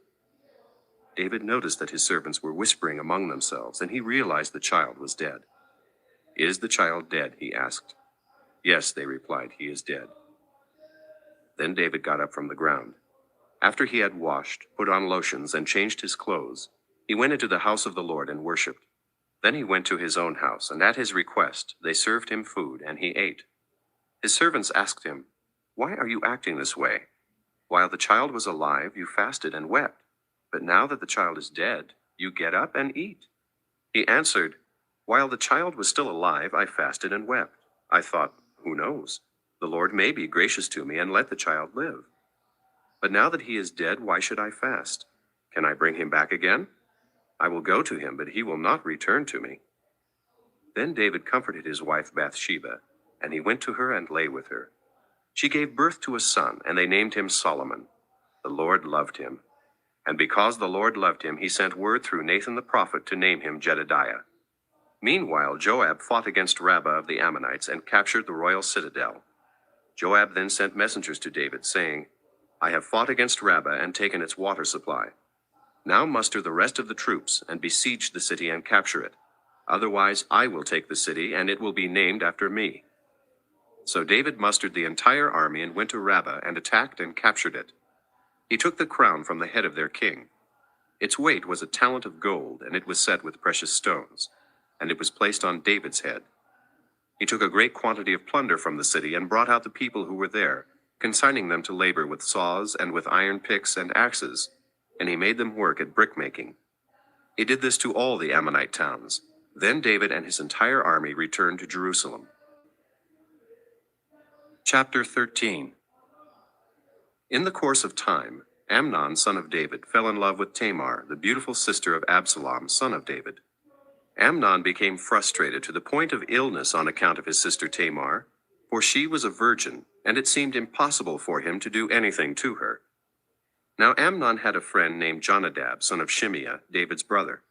David noticed that his servants were whispering among themselves, and he realized the child was dead. "Is the child dead?" he asked. "Yes," they replied, "he is dead." Then David got up from the ground. After he had washed, put on lotions, and changed his clothes, he went into the house of the Lord and worshipped. Then he went to his own house, and at his request they served him food, and he ate. His servants asked him, "Why are you acting this way? While the child was alive, you fasted and wept. But now that the child is dead, you get up and eat." He answered, "While the child was still alive, I fasted and wept. I thought, who knows? The Lord may be gracious to me and let the child live. But now that he is dead, why should I fast? Can I bring him back again? I will go to him, but he will not return to me." Then David comforted his wife Bathsheba, and he went to her and lay with her. She gave birth to a son, and they named him Solomon. The Lord loved him. And because the Lord loved him, he sent word through Nathan the prophet to name him Jedidiah. Meanwhile, Joab fought against Rabbah of the Ammonites and captured the royal citadel. Joab then sent messengers to David, saying, "I have fought against Rabbah and taken its water supply. Now muster the rest of the troops and besiege the city and capture it. Otherwise I will take the city, and it will be named after me." So David mustered the entire army and went to Rabbah and attacked and captured it. He took the crown from the head of their king. Its weight was a talent of gold, and it was set with precious stones, and it was placed on David's head. He took a great quantity of plunder from the city and brought out the people who were there, consigning them to labor with saws and with iron picks and axes, and he made them work at brickmaking. He did this to all the Ammonite towns. Then David and his entire army returned to Jerusalem. Chapter 13. In the course of time, Amnon, son of David, fell in love with Tamar, the beautiful sister of Absalom, son of David. Amnon became frustrated to the point of illness on account of his sister Tamar, for she was a virgin, and it seemed impossible for him to do anything to her. Now Amnon had a friend named Jonadab, son of Shimeah, David's brother.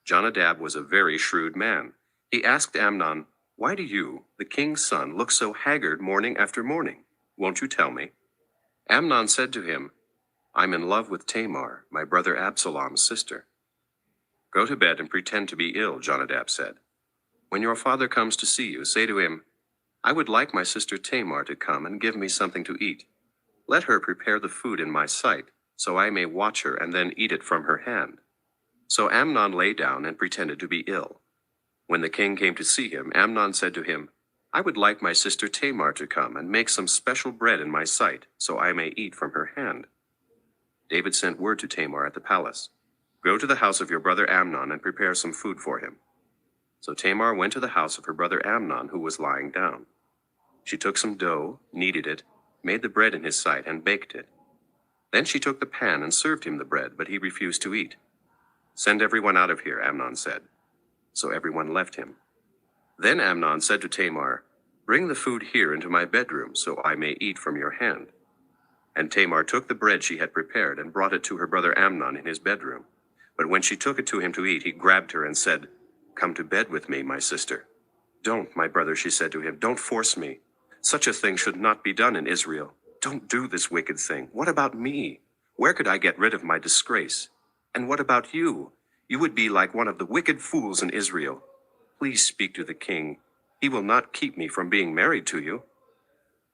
Jonadab was a very shrewd man. He asked Amnon, "Why do you, the king's son, look so haggard morning after morning? Won't you tell me?" Amnon said to him, "I'm in love with Tamar, my brother Absalom's sister." "Go to bed and pretend to be ill," Jonadab said. "When your father comes to see you, say to him, 'I would like my sister Tamar to come and give me something to eat. Let her prepare the food in my sight, so I may watch her and then eat it from her hand.'" So Amnon lay down and pretended to be ill. When the king came to see him, Amnon said to him, "I would like my sister Tamar to come and make some special bread in my sight, so I may eat from her hand." David sent word to Tamar at the palace, "Go to the house of your brother Amnon and prepare some food for him." So Tamar went to the house of her brother Amnon, who was lying down. She took some dough, kneaded it, made the bread in his sight, and baked it. Then she took the pan and served him the bread, but he refused to eat. "Send everyone out of here," Amnon said. So everyone left him. Then Amnon said to Tamar, "Bring the food here into my bedroom, so I may eat from your hand." And Tamar took the bread she had prepared and brought it to her brother Amnon in his bedroom. But when she took it to him to eat, he grabbed her and said, "Come to bed with me, my sister." "Don't, my brother," she said to him, "don't force me. Such a thing should not be done in Israel. Don't do this wicked thing. What about me? Where could I get rid of my disgrace? And what about you? You would be like one of the wicked fools in Israel. Please speak to the king. He will not keep me from being married to you."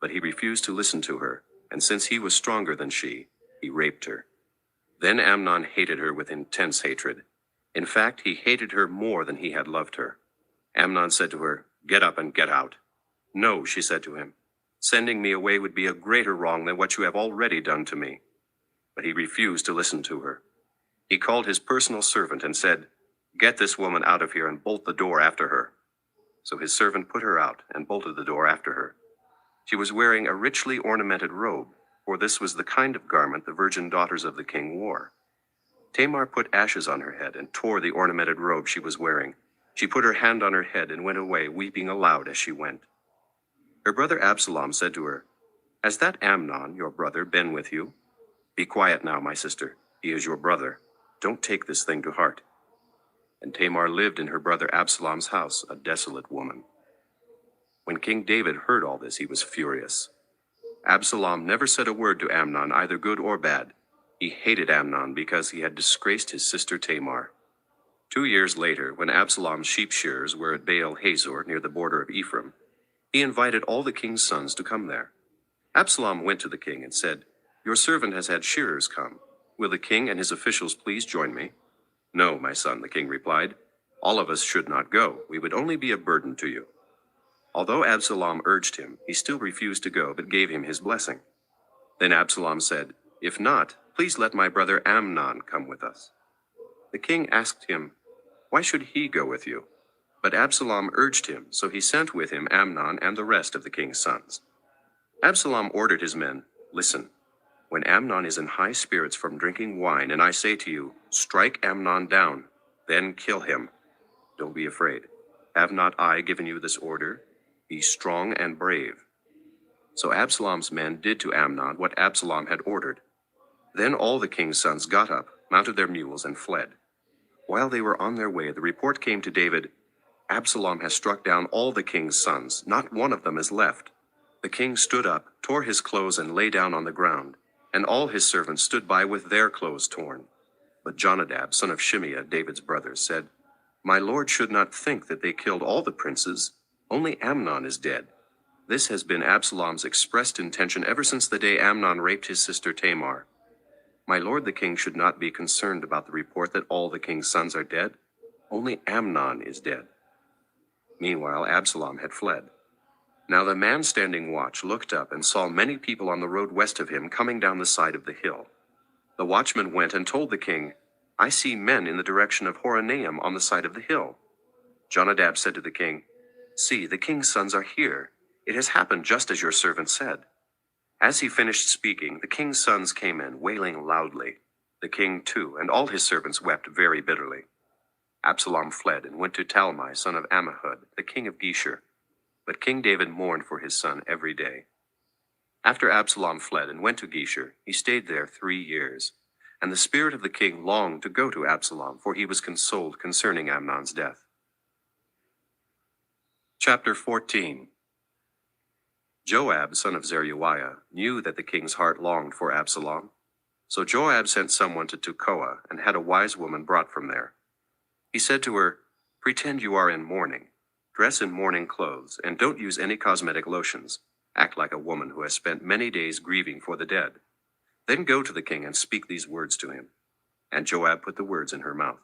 But he refused to listen to her, and since he was stronger than she, he raped her. Then Amnon hated her with intense hatred. In fact, he hated her more than he had loved her. Amnon said to her, "Get up and get out." "No," she said to him. "Sending me away would be a greater wrong than what you have already done to me." But he refused to listen to her. He called his personal servant and said, "Get this woman out of here and bolt the door after her." So his servant put her out and bolted the door after her. She was wearing a richly ornamented robe, for this was the kind of garment the virgin daughters of the king wore. Tamar put ashes on her head and tore the ornamented robe she was wearing. She put her hand on her head and went away, weeping aloud as she went. Her brother Absalom said to her, "Has that Amnon, your brother, been with you? Be quiet now, my sister. He is your brother. Don't take this thing to heart." And Tamar lived in her brother Absalom's house, a desolate woman. When King David heard all this, he was furious. Absalom never said a word to Amnon, either good or bad. He hated Amnon because he had disgraced his sister Tamar. 2 years later, when Absalom's sheep shearers were at Baal Hazor near the border of Ephraim, he invited all the king's sons to come there. Absalom went to the king and said, "Your servant has had shearers come. Will the king and his officials please join me?" "No, my son," the king replied. "All of us should not go. We would only be a burden to you." Although Absalom urged him, he still refused to go, but gave him his blessing. Then Absalom said, "If not, please let my brother Amnon come with us." The king asked him, "Why should he go with you?" But Absalom urged him, so he sent with him Amnon and the rest of the king's sons. Absalom ordered his men, "Listen, when Amnon is in high spirits from drinking wine, and I say to you, 'Strike Amnon down,' then kill him. Don't be afraid. Have not I given you this order? Be strong and brave." So Absalom's men did to Amnon what Absalom had ordered. Then all the king's sons got up, mounted their mules, and fled. While they were on their way, the report came to David, "Absalom has struck down all the king's sons. Not one of them is left." The king stood up, tore his clothes, and lay down on the ground, and all his servants stood by with their clothes torn. But Jonadab, son of Shimeah, David's brother, said, "My lord should not think that they killed all the princes. Only Amnon is dead. This has been Absalom's expressed intention ever since the day Amnon raped his sister Tamar. My lord the king should not be concerned about the report that all the king's sons are dead. Only Amnon is dead." Meanwhile, Absalom had fled. Now the man standing watch looked up and saw many people on the road west of him coming down the side of the hill. The watchman went and told the king, "I see men in the direction of Horonaim on the side of the hill." Jonadab said to the king, "See, the king's sons are here. It has happened just as your servant said." As he finished speaking, the king's sons came in, wailing loudly. The king, too, and all his servants wept very bitterly. Absalom fled and went to Talmai, son of Ammihud, the king of Geshur. But King David mourned for his son every day. After Absalom fled and went to Geshur, he stayed there 3 years. And the spirit of the king longed to go to Absalom, for he was consoled concerning Amnon's death. Chapter 14. Joab, son of Zeruiah, knew that the king's heart longed for Absalom. So Joab sent someone to Tekoa and had a wise woman brought from there. He said to her, "Pretend you are in mourning. Dress in mourning clothes, and don't use any cosmetic lotions. Act like a woman who has spent many days grieving for the dead. Then go to the king and speak these words to him." And Joab put the words in her mouth.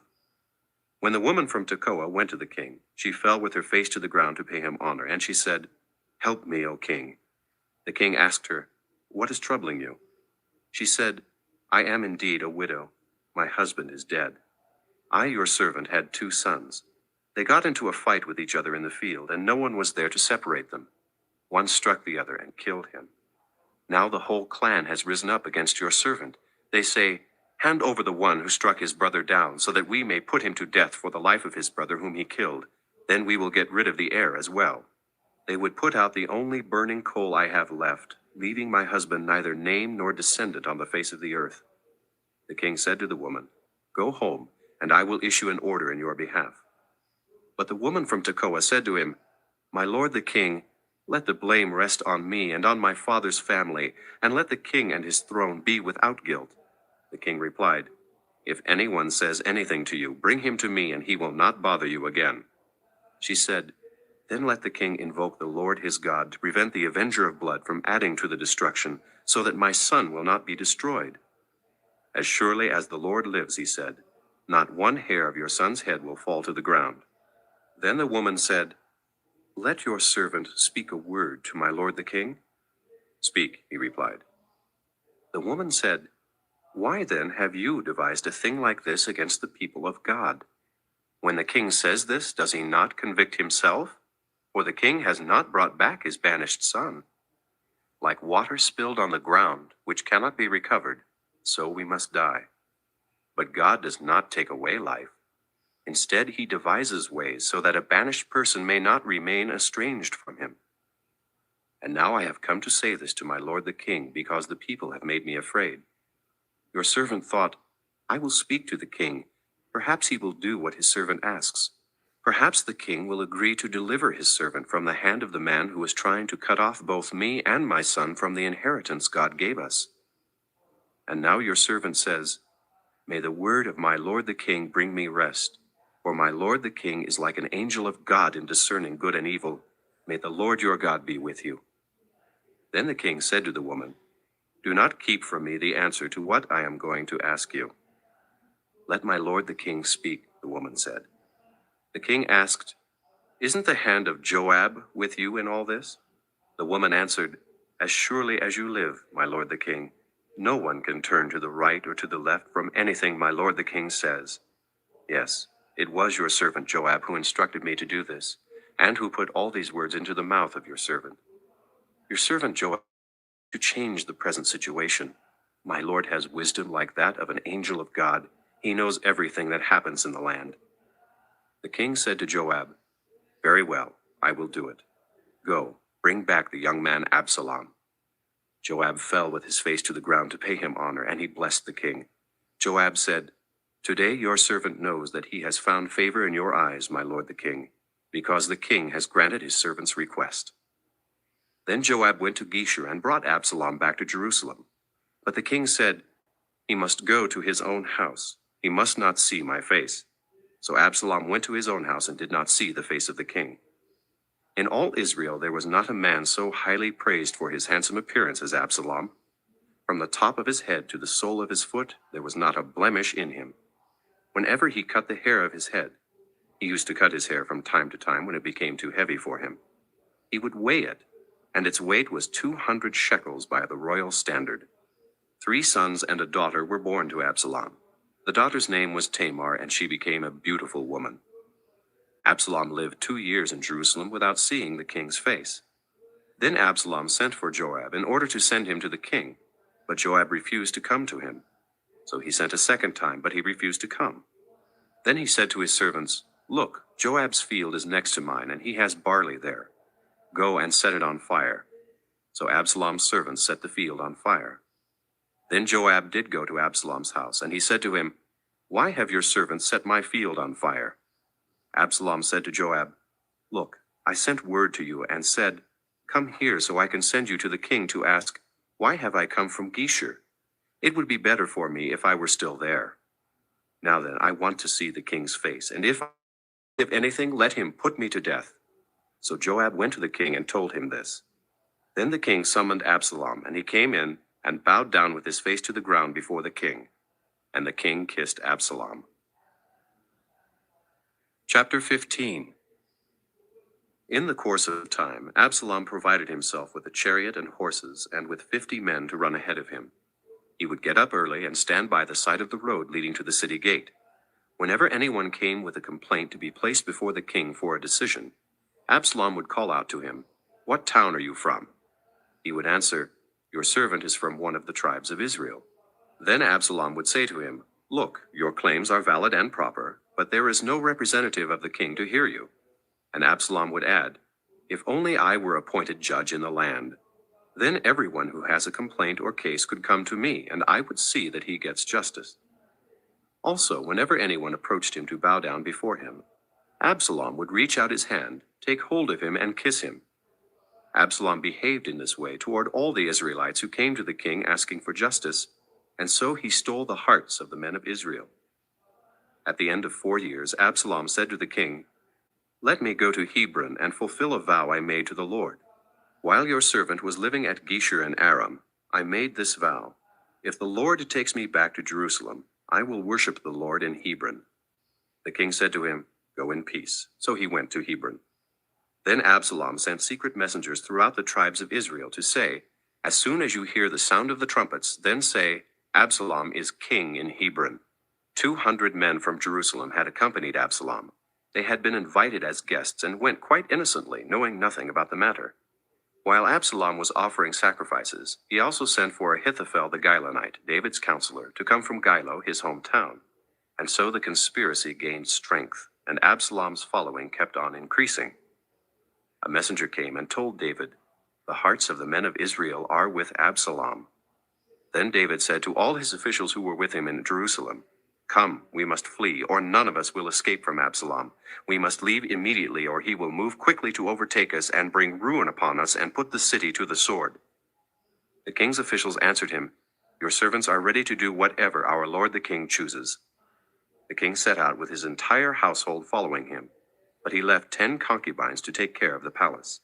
When the woman from Tekoa went to the king, she fell with her face to the ground to pay him honor, and she said, "Help me, O king." The king asked her, "What is troubling you?" She said, "I am indeed a widow. My husband is dead. I, your servant, had 2 sons. They got into a fight with each other in the field, and no one was there to separate them. One struck the other and killed him. Now the whole clan has risen up against your servant. They say, 'Hand over the one who struck his brother down, so that we may put him to death for the life of his brother whom he killed. Then we will get rid of the heir as well.' They would put out the only burning coal I have left, leaving my husband neither name nor descendant on the face of the earth." The king said to the woman, "Go home, and I will issue an order in your behalf." But the woman from Tekoa said to him, "My lord the king, let the blame rest on me and on my father's family, and let the king and his throne be without guilt." The king replied, "If anyone says anything to you, bring him to me, and he will not bother you again." She said, "Then let the king invoke the Lord his God to prevent the avenger of blood from adding to the destruction, so that my son will not be destroyed." "As surely as the Lord lives," he said, "not one hair of your son's head will fall to the ground." Then the woman said, "Let your servant speak a word to my lord the king." "Speak," he replied. The woman said, "Why then have you devised a thing like this against the people of God? When the king says this, does he not convict himself? For the king has not brought back his banished son. Like water spilled on the ground, which cannot be recovered, so we must die. But God does not take away life. Instead, he devises ways so that a banished person may not remain estranged from him. And now I have come to say this to my lord the king, because the people have made me afraid. Your servant thought, 'I will speak to the king. Perhaps he will do what his servant asks. Perhaps the king will agree to deliver his servant from the hand of the man who is trying to cut off both me and my son from the inheritance God gave us.' And now your servant says, may the word of my lord the king bring me rest. For my lord the king is like an angel of God in discerning good and evil. May the Lord your God be with you. Then the king said to the woman, do not keep from me the answer to what I am going to ask you. Let my lord the king speak, the woman said. The king asked, isn't the hand of Joab with you in all this? The woman answered, as surely as you live, my lord the king, no one can turn to the right or to the left from anything my lord the king says. Yes, it was your servant Joab who instructed me to do this, and who put all these words into the mouth of your servant. Your servant Joab, to change the present situation. My lord has wisdom like that of an angel of God. He knows everything that happens in the land. The king said to Joab, very well, I will do it. Go, bring back the young man Absalom. Joab fell with his face to the ground to pay him honor, and he blessed the king. Joab said, today your servant knows that he has found favor in your eyes, my lord the king, because the king has granted his servant's request. Then Joab went to Geshur and brought Absalom back to Jerusalem. But the king said, he must go to his own house. He must not see my face. So Absalom went to his own house and did not see the face of the king. In all Israel there was not a man so highly praised for his handsome appearance as Absalom. From the top of his head to the sole of his foot, there was not a blemish in him. Whenever he cut the hair of his head, he used to cut his hair from time to time when it became too heavy for him. He would weigh it, and its weight was 200 shekels by the royal standard. 3 sons and a daughter were born to Absalom. The daughter's name was Tamar, and she became a beautiful woman. Absalom lived 2 years in Jerusalem without seeing the king's face. Then Absalom sent for Joab in order to send him to the king, but Joab refused to come to him. So he sent a second time, but he refused to come. Then he said to his servants, look, Joab's field is next to mine, and he has barley there. Go and set it on fire. So Absalom's servants set the field on fire. Then Joab did go to Absalom's house, and he said to him, why have your servants set my field on fire? Absalom said to Joab, look, I sent word to you and said, come here so I can send you to the king to ask, why have I come from Geshur? It would be better for me if I were still there. Now then, I want to see the king's face, and if anything, let him put me to death. So Joab went to the king and told him this. Then the king summoned Absalom, and he came in and bowed down with his face to the ground before the king. And the king kissed Absalom. Chapter 15. In the course of time, Absalom provided himself with a chariot and horses, and with 50 men to run ahead of him. He would get up early and stand by the side of the road leading to the city gate. Whenever anyone came with a complaint to be placed before the king for a decision, Absalom would call out to him, what town are you from? He would answer, your servant is from one of the tribes of Israel. Then Absalom would say to him, look, your claims are valid and proper, but there is no representative of the king to hear you. And Absalom would add, if only I were appointed judge in the land. Then everyone who has a complaint or case could come to me, and I would see that he gets justice. Also, whenever anyone approached him to bow down before him, Absalom would reach out his hand, take hold of him, and kiss him. Absalom behaved in this way toward all the Israelites who came to the king asking for justice, and so he stole the hearts of the men of Israel. At the end of 4 years, Absalom said to the king, let me go to Hebron and fulfill a vow I made to the Lord. While your servant was living at Geshur in Aram, I made this vow. If the Lord takes me back to Jerusalem, I will worship the Lord in Hebron. The king said to him, go in peace. So he went to Hebron. Then Absalom sent secret messengers throughout the tribes of Israel to say, as soon as you hear the sound of the trumpets, then say, Absalom is king in Hebron. 200 men from Jerusalem had accompanied Absalom. They had been invited as guests and went quite innocently, knowing nothing about the matter. While Absalom was offering sacrifices, he also sent for Ahithophel the Gilonite, David's counselor, to come from Gilo, his hometown. And so the conspiracy gained strength, and Absalom's following kept on increasing. A messenger came and told David, the hearts of the men of Israel are with Absalom. Then David said to all his officials who were with him in Jerusalem, come, we must flee, or none of us will escape from Absalom. We must leave immediately, or he will move quickly to overtake us and bring ruin upon us and put the city to the sword. The king's officials answered him, Your servants are ready to do whatever our lord the king chooses." The king set out with his entire household following him, but he left 10 concubines to take care of the palace.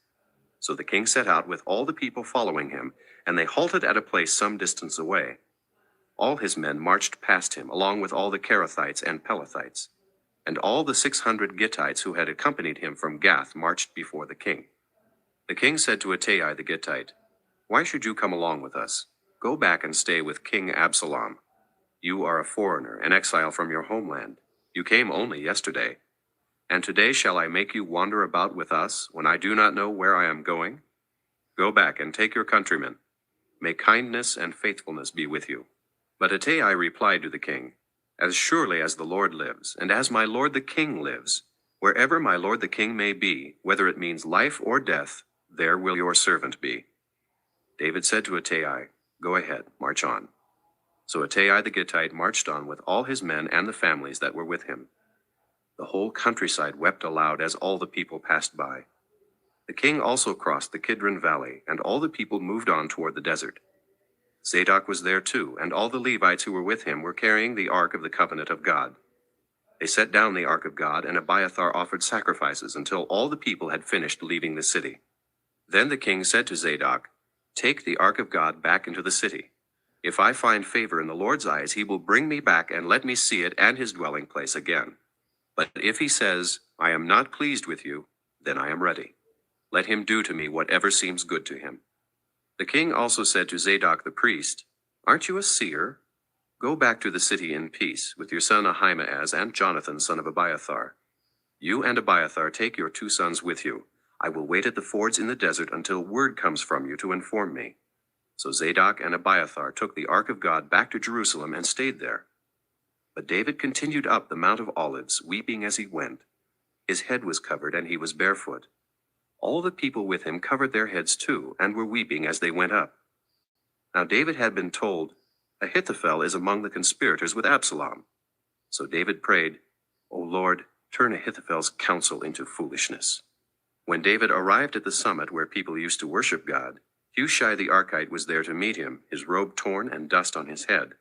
So the king set out with all the people following him, and they halted at a place some distance away. All his men marched past him, along with all the Kerethites and Pelethites. And all the 600 Gittites who had accompanied him from Gath marched before the king. The king said to Ittai the Gittite, "Why should you come along with us? Go back and stay with King Absalom. You are a foreigner, an exile from your homeland. You came only yesterday. And today shall I make you wander about with us, when I do not know where I am going? Go back and take your countrymen. May kindness and faithfulness be with you." But Ittai replied to the king, "As surely as the Lord lives, and as my lord the king lives, wherever my lord the king may be, whether it means life or death, there will your servant be." David said to Ittai, "Go ahead, march on." So Ittai the Gittite marched on with all his men and the families that were with him. The whole countryside wept aloud as all the people passed by. The king also crossed the Kidron Valley, and all the people moved on toward the desert. Zadok was there too, and all the Levites who were with him were carrying the ark of the covenant of God. They set down the ark of God, and Abiathar offered sacrifices until all the people had finished leaving the city. Then the king said to Zadok, "Take the ark of God back into the city. If I find favor in the Lord's eyes, he will bring me back and let me see it and his dwelling place again. But if he says, 'I am not pleased with you,' then I am ready. Let him do to me whatever seems good to him." The king also said to Zadok the priest, "Aren't you a seer? Go back to the city in peace, with your son Ahimaaz and Jonathan son of Abiathar. You and Abiathar take your 2 sons with you. I will wait at the fords in the desert until word comes from you to inform me." So Zadok and Abiathar took the ark of God back to Jerusalem and stayed there. But David continued up the Mount of Olives, weeping as he went. His head was covered, and he was barefoot. All the people with him covered their heads too, and were weeping as they went up. Now David had been told, "Ahithophel is among the conspirators with Absalom." So David prayed, "O Lord, turn Ahithophel's counsel into foolishness." When David arrived at the summit where people used to worship God, Hushai the Archite was there to meet him, his robe torn and dust on his head.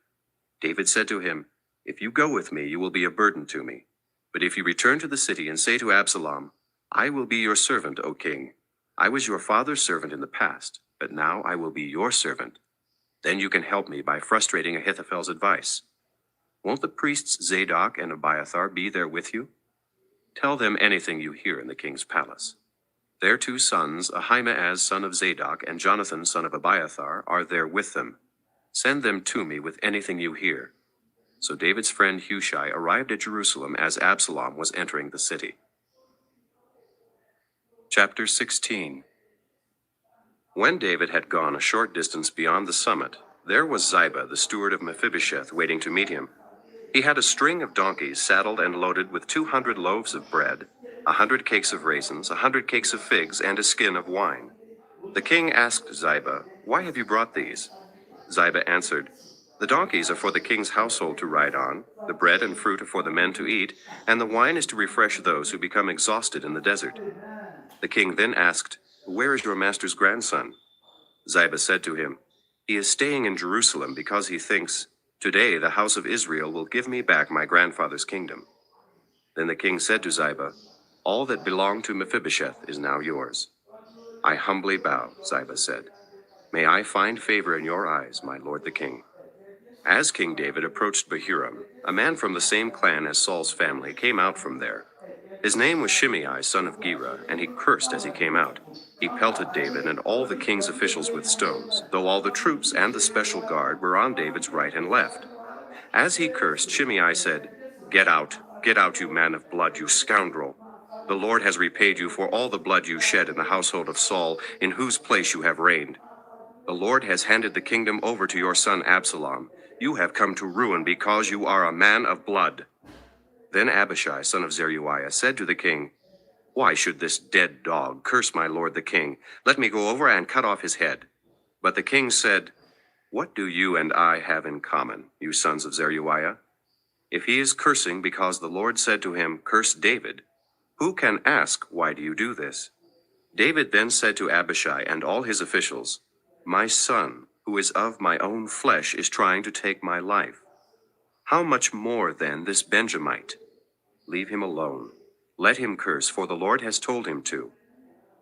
David said to him, "If you go with me, you will be a burden to me. But if you return to the city and say to Absalom, 'I will be your servant, O king. I was your father's servant in the past, but now I will be your servant,' then you can help me by frustrating Ahithophel's advice. Won't the priests Zadok and Abiathar be there with you? Tell them anything you hear in the king's palace. Their 2 sons, Ahimaaz son of Zadok and Jonathan son of Abiathar, are there with them. Send them to me with anything you hear." So David's friend Hushai arrived at Jerusalem as Absalom was entering the city. Chapter 16. When David had gone a short distance beyond the summit, there was Ziba, the steward of Mephibosheth, waiting to meet him. He had a string of donkeys saddled and loaded with 200 loaves of bread, 100 cakes of raisins, 100 cakes of figs, and a skin of wine. The king asked Ziba, "Why have you brought these?" Ziba answered, "The donkeys are for the king's household to ride on, the bread and fruit are for the men to eat, and the wine is to refresh those who become exhausted in the desert." The king then asked, "Where is your master's grandson?" Ziba said to him, "He is staying in Jerusalem because he thinks, 'Today the house of Israel will give me back my grandfather's kingdom.'" Then the king said to Ziba, "All that belonged to Mephibosheth is now yours." "I humbly bow," Ziba said. "May I find favor in your eyes, my lord the king." As King David approached Bahurim, a man from the same clan as Saul's family came out from there. His name was Shimei, son of Gera, and he cursed as he came out. He pelted David and all the king's officials with stones, though all the troops and the special guard were on David's right and left. As he cursed, Shimei said, get out, you man of blood, you scoundrel. The Lord has repaid you for all the blood you shed in the household of Saul, in whose place you have reigned. The Lord has handed the kingdom over to your son Absalom. You have come to ruin because you are a man of blood." Then Abishai, son of Zeruiah, said to the king, "Why should this dead dog curse my lord the king? Let me go over and cut off his head." But the king said, "What do you and I have in common, you sons of Zeruiah? If he is cursing because the Lord said to him, 'Curse David,' who can ask, 'Why do you do this?'" David then said to Abishai and all his officials, "My son, who is of my own flesh, is trying to take my life. How much more then this Benjamite? Leave him alone. Let him curse, for the Lord has told him to.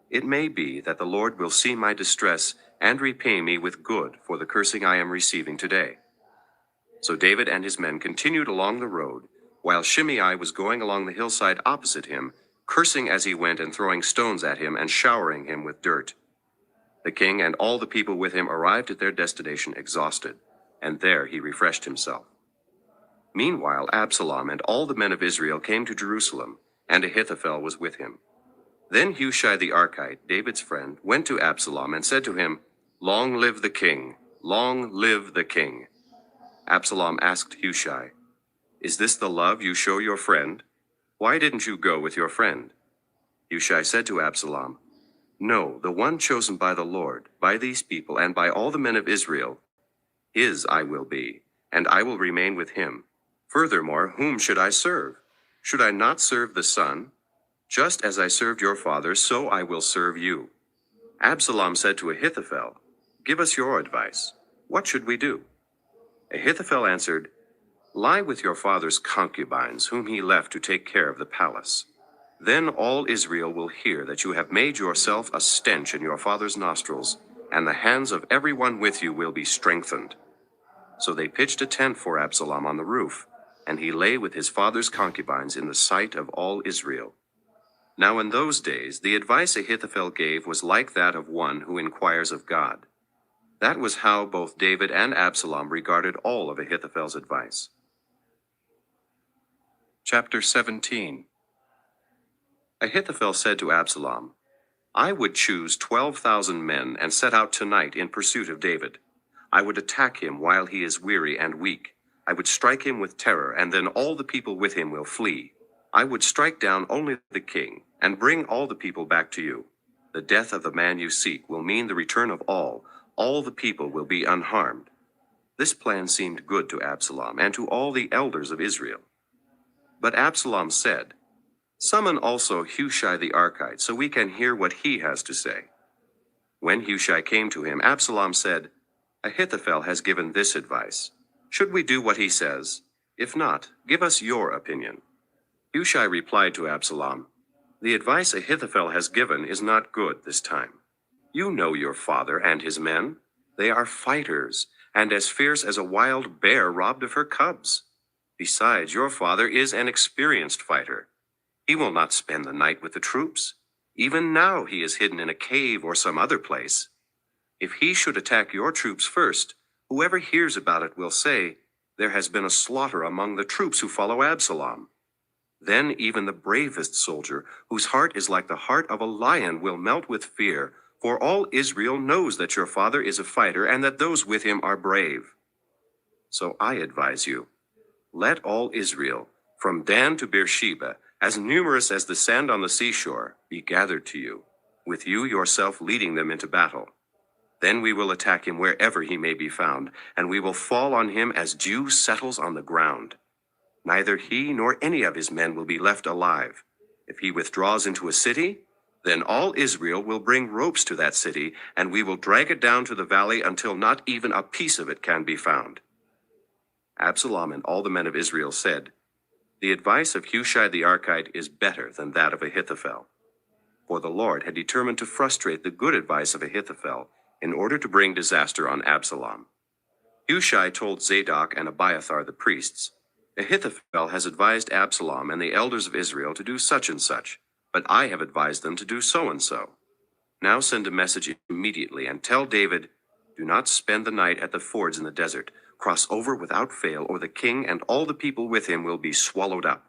It may be that the Lord will see my distress and repay me with good for the cursing I am receiving today." So David and his men continued along the road, while Shimei was going along the hillside opposite him, cursing as he went and throwing stones at him and showering him with dirt. The king and all the people with him arrived at their destination exhausted, and there he refreshed himself. Meanwhile, Absalom and all the men of Israel came to Jerusalem, and Ahithophel was with him. Then Hushai the Archite, David's friend, went to Absalom and said to him, "Long live the king! Long live the king!" Absalom asked Hushai, "Is this the love you show your friend? Why didn't you go with your friend?" Hushai said to Absalom, "No, the one chosen by the Lord, by these people, and by all the men of Israel, his I will be, and I will remain with him. Furthermore, whom should I serve? Should I not serve the son? Just as I served your father, so I will serve you." Absalom said to Ahithophel, "Give us your advice. What should we do?" Ahithophel answered, "Lie with your father's concubines, whom he left to take care of the palace. Then all Israel will hear that you have made yourself a stench in your father's nostrils, and the hands of everyone with you will be strengthened." So they pitched a tent for Absalom on the roof, and he lay with his father's concubines in the sight of all Israel. Now in those days, the advice Ahithophel gave was like that of one who inquires of God. That was how both David and Absalom regarded all of Ahithophel's advice. Chapter 17. Ahithophel said to Absalom, "I would choose 12,000 men and set out tonight in pursuit of David. I would attack him while he is weary and weak. I would strike him with terror, and then all the people with him will flee. I would strike down only the king, and bring all the people back to you. The death of the man you seek will mean the return of all. All the people will be unharmed." This plan seemed good to Absalom and to all the elders of Israel. But Absalom said, "Summon also Hushai the Archite, so we can hear what he has to say." When Hushai came to him, Absalom said, "Ahithophel has given this advice. Should we do what he says? If not, give us your opinion." Hushai replied to Absalom, "The advice Ahithophel has given is not good this time. You know your father and his men. They are fighters, and as fierce as a wild bear robbed of her cubs. Besides, your father is an experienced fighter. He will not spend the night with the troops. Even now he is hidden in a cave or some other place. If he should attack your troops first, whoever hears about it will say, 'There has been a slaughter among the troops who follow Absalom.' Then even the bravest soldier, whose heart is like the heart of a lion, will melt with fear, for all Israel knows that your father is a fighter and that those with him are brave. So I advise you, let all Israel, from Dan to Beersheba, as numerous as the sand on the seashore, be gathered to you, with you yourself leading them into battle. Then we will attack him wherever he may be found, and we will fall on him as dew settles on the ground. Neither he nor any of his men will be left alive. If he withdraws into a city, then all Israel will bring ropes to that city, and we will drag it down to the valley until not even a piece of it can be found." Absalom and all the men of Israel said, "The advice of Hushai the Archite is better than that of Ahithophel." For the Lord had determined to frustrate the good advice of Ahithophel in order to bring disaster on Absalom. Hushai told Zadok and Abiathar the priests, "Ahithophel has advised Absalom and the elders of Israel to do such and such, but I have advised them to do so and so. Now send a message immediately and tell David, 'Do not spend the night at the fords in the desert. Cross over without fail, or the king and all the people with him will be swallowed up.'"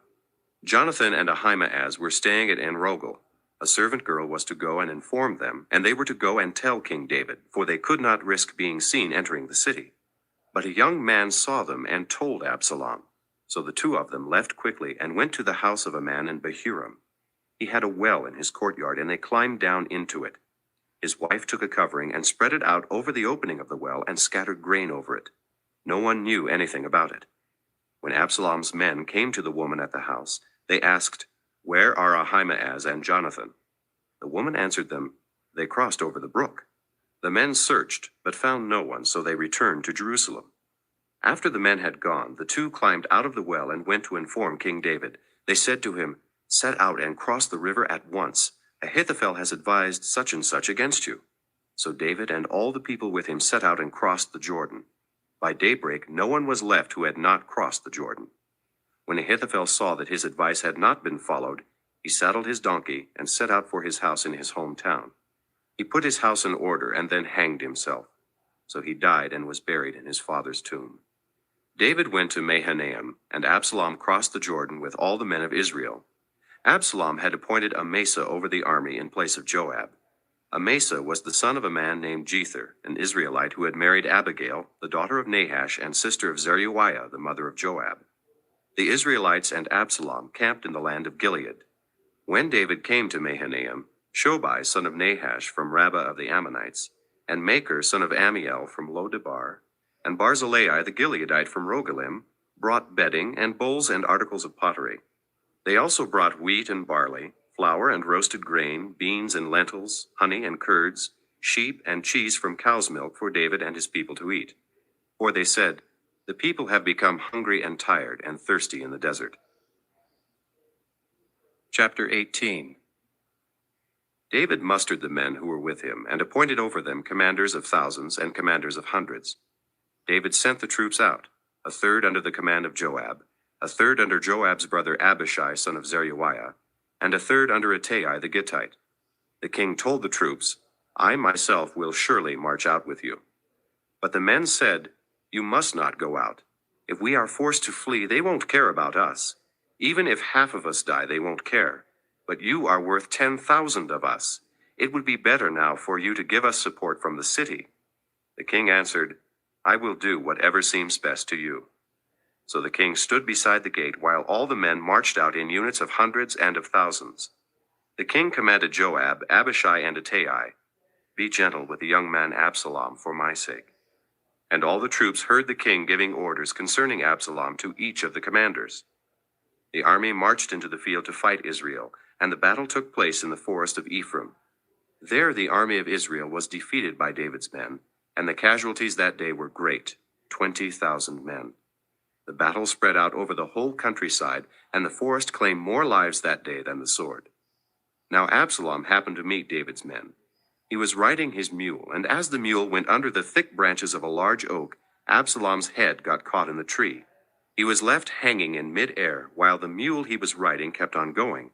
Jonathan and Ahimaaz were staying at En-Rogel. A servant girl was to go and inform them, and they were to go and tell King David, for they could not risk being seen entering the city. But a young man saw them and told Absalom. So the two of them left quickly and went to the house of a man in Bahurim. He had a well in his courtyard, and they climbed down into it. His wife took a covering and spread it out over the opening of the well and scattered grain over it. No one knew anything about it. When Absalom's men came to the woman at the house, they asked, "Where are Ahimaaz and Jonathan?" The woman answered them, "They crossed over the brook." The men searched, but found no one, so they returned to Jerusalem. After the men had gone, the two climbed out of the well and went to inform King David. They said to him, "Set out and cross the river at once. Ahithophel has advised such and such against you." So David and all the people with him set out and crossed the Jordan. By daybreak, no one was left who had not crossed the Jordan. When Ahithophel saw that his advice had not been followed, he saddled his donkey and set out for his house in his hometown. He put his house in order and then hanged himself. So he died and was buried in his father's tomb. David went to Mahanaim, and Absalom crossed the Jordan with all the men of Israel. Absalom had appointed Amasa over the army in place of Joab. Amasa was the son of a man named Jether, an Israelite who had married Abigail, the daughter of Nahash and sister of Zeruiah, the mother of Joab. The Israelites and Absalom camped in the land of Gilead. When David came to Mahanaim, Shobai, son of Nahash from Rabbah of the Ammonites, and Makir, son of Amiel from Lo-debar, and Barzillai the Gileadite from Rogelim, brought bedding and bowls and articles of pottery. They also brought wheat and barley, flour and roasted grain, beans and lentils, honey and curds, sheep and cheese from cow's milk for David and his people to eat. For they said, "The people have become hungry and tired and thirsty in the desert." Chapter 18. David mustered the men who were with him and appointed over them commanders of thousands and commanders of hundreds. David sent the troops out, a third under the command of Joab, a third under Joab's brother Abishai son of Zeruiah, and a third under Ittai the Gittite. The king told the troops, "I myself will surely march out with you." But the men said, "You must not go out. If we are forced to flee, they won't care about us. Even if half of us die, they won't care. But you are worth 10,000 of us. It would be better now for you to give us support from the city." The king answered, "I will do whatever seems best to you." So the king stood beside the gate while all the men marched out in units of hundreds and of thousands. The king commanded Joab, Abishai, and Ittai, "Be gentle with the young man Absalom for my sake." And all the troops heard the king giving orders concerning Absalom to each of the commanders. The army marched into the field to fight Israel, and the battle took place in the forest of Ephraim. There the army of Israel was defeated by David's men, and the casualties that day were great, 20,000 men. The battle spread out over the whole countryside, and the forest claimed more lives that day than the sword. Now Absalom happened to meet David's men. He was riding his mule, and as the mule went under the thick branches of a large oak, Absalom's head got caught in the tree. He was left hanging in mid-air, while the mule he was riding kept on going.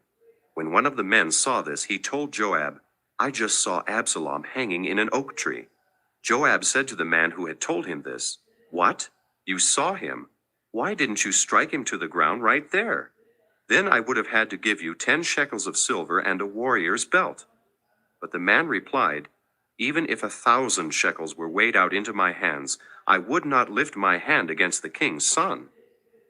When one of the men saw this, he told Joab, "I just saw Absalom hanging in an oak tree." Joab said to the man who had told him this, "What? You saw him? Why didn't you strike him to the ground right there? Then I would have had to give you 10 shekels of silver and a warrior's belt." But the man replied, "Even if 1,000 shekels were weighed out into my hands, I would not lift my hand against the king's son.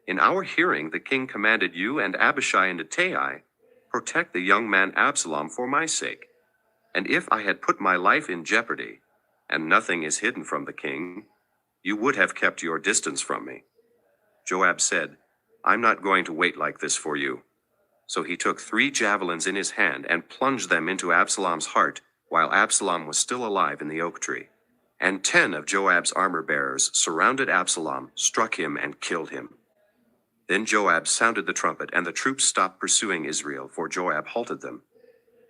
In our hearing the king commanded you and Abishai and Ittai, protect the young man Absalom for my sake. And if I had put my life in jeopardy, and nothing is hidden from the king, you would have kept your distance from me." Joab said, "I'm not going to wait like this for you." So he took 3 javelins in his hand and plunged them into Absalom's heart while Absalom was still alive in the oak tree. And 10 of Joab's armor-bearers surrounded Absalom, struck him, and killed him. Then Joab sounded the trumpet, and the troops stopped pursuing Israel, for Joab halted them.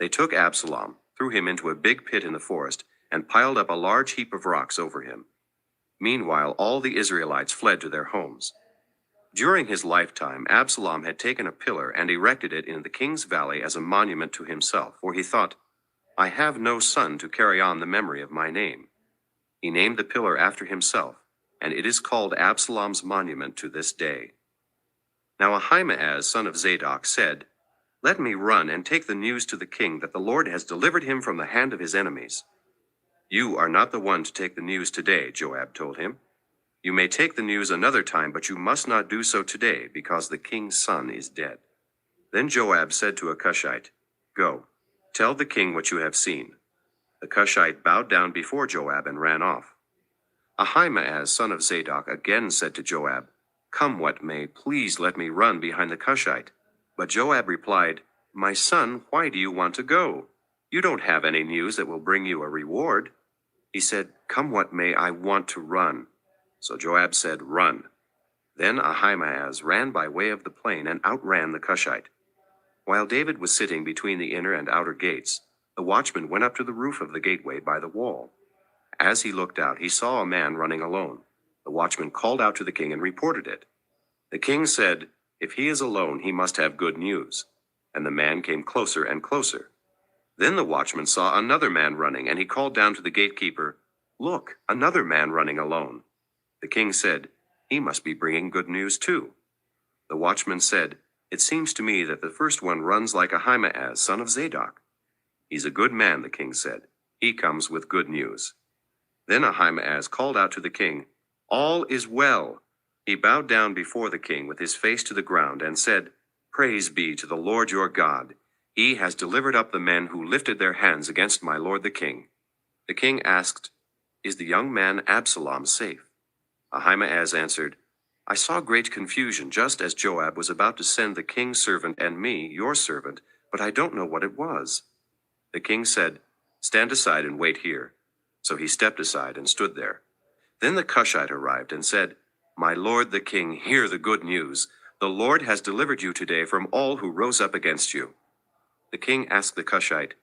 They took Absalom, threw him into a big pit in the forest, and piled up a large heap of rocks over him. Meanwhile, all the Israelites fled to their homes. During his lifetime, Absalom had taken a pillar and erected it in the king's valley as a monument to himself, for he thought, "I have no son to carry on the memory of my name." He named the pillar after himself, and it is called Absalom's monument to this day. Now Ahimaaz, son of Zadok, said, "Let me run and take the news to the king that the Lord has delivered him from the hand of his enemies." "You are not the one to take the news today," Joab told him. "You may take the news another time, but you must not do so today, because the king's son is dead." Then Joab said to a Cushite, "Go, tell the king what you have seen." The Cushite bowed down before Joab and ran off. Ahimaaz, son of Zadok, again said to Joab, "Come what may, please let me run behind the Cushite." But Joab replied, "My son, why do you want to go? You don't have any news that will bring you a reward." He said, "Come what may, I want to run." So Joab said, "Run." Then Ahimaaz ran by way of the plain and outran the Cushite. While David was sitting between the inner and outer gates, the watchman went up to the roof of the gateway by the wall. As he looked out, he saw a man running alone. The watchman called out to the king and reported it. The king said, "If he is alone, he must have good news." And the man came closer and closer. Then the watchman saw another man running, and he called down to the gatekeeper, "Look, another man running alone." The king said, "He must be bringing good news too." The watchman said, "It seems to me that the first one runs like Ahimaaz, son of Zadok." "He's a good man," the king said. "He comes with good news." Then Ahimaaz called out to the king, "All is well." He bowed down before the king with his face to the ground and said, "Praise be to the Lord your God. He has delivered up the men who lifted their hands against my lord the king." The king asked, "Is the young man Absalom safe?" Ahimaaz answered, "I saw great confusion just as Joab was about to send the king's servant and me, your servant, but I don't know what it was." The king said, "Stand aside and wait here." So he stepped aside and stood there. Then the Cushite arrived and said, "My lord the king, hear the good news. The Lord has delivered you today from all who rose up against you." The king asked the Cushite,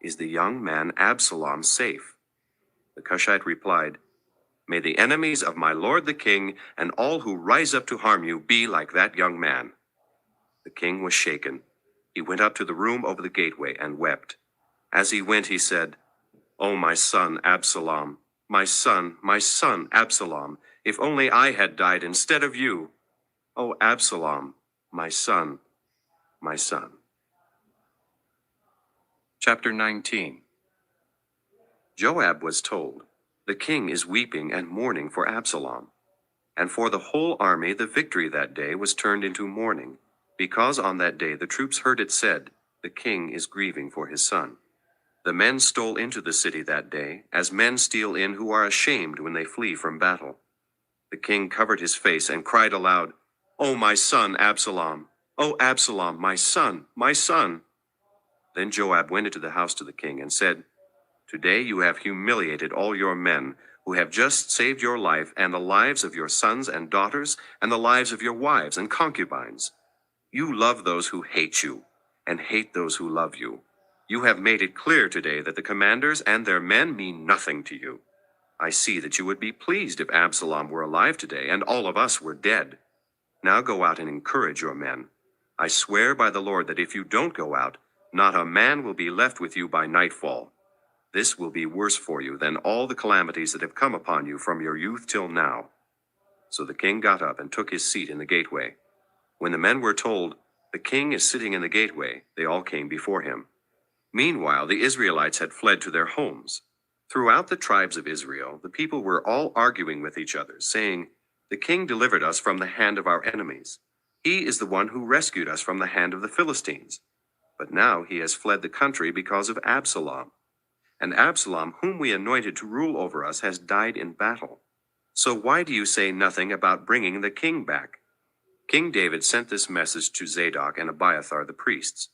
"Is the young man Absalom safe?" The Cushite replied, "May the enemies of my lord the king and all who rise up to harm you be like that young man." The king was shaken. He went up to the room over the gateway and wept. As he went, he said, "Oh, my son Absalom, my son, Absalom, if only I had died instead of you. Oh, Absalom, my son, my son." Chapter 19. Joab was told, "The king is weeping and mourning for Absalom." And for the whole army the victory that day was turned into mourning, because on that day the troops heard it said, "The king is grieving for his son." The men stole into the city that day, as men steal in who are ashamed when they flee from battle. The king covered his face and cried aloud, "Oh, my son Absalom! Oh, Absalom, my son, my son!" Then Joab went into the house to the king and said, "Today you have humiliated all your men, who have just saved your life and the lives of your sons and daughters and the lives of your wives and concubines. You love those who hate you and hate those who love you. You have made it clear today that the commanders and their men mean nothing to you. I see that you would be pleased if Absalom were alive today and all of us were dead. Now go out and encourage your men. I swear by the Lord that if you don't go out, not a man will be left with you by nightfall. This will be worse for you than all the calamities that have come upon you from your youth till now." So the king got up and took his seat in the gateway. When the men were told, "The king is sitting in the gateway," they all came before him. Meanwhile, the Israelites had fled to their homes. Throughout the tribes of Israel, the people were all arguing with each other, saying, "The king delivered us from the hand of our enemies. He is the one who rescued us from the hand of the Philistines. But now he has fled the country because of Absalom. And Absalom, whom we anointed to rule over us, has died in battle. So why do you say nothing about bringing the king back?" King David sent this message to Zadok and Abiathar the priests.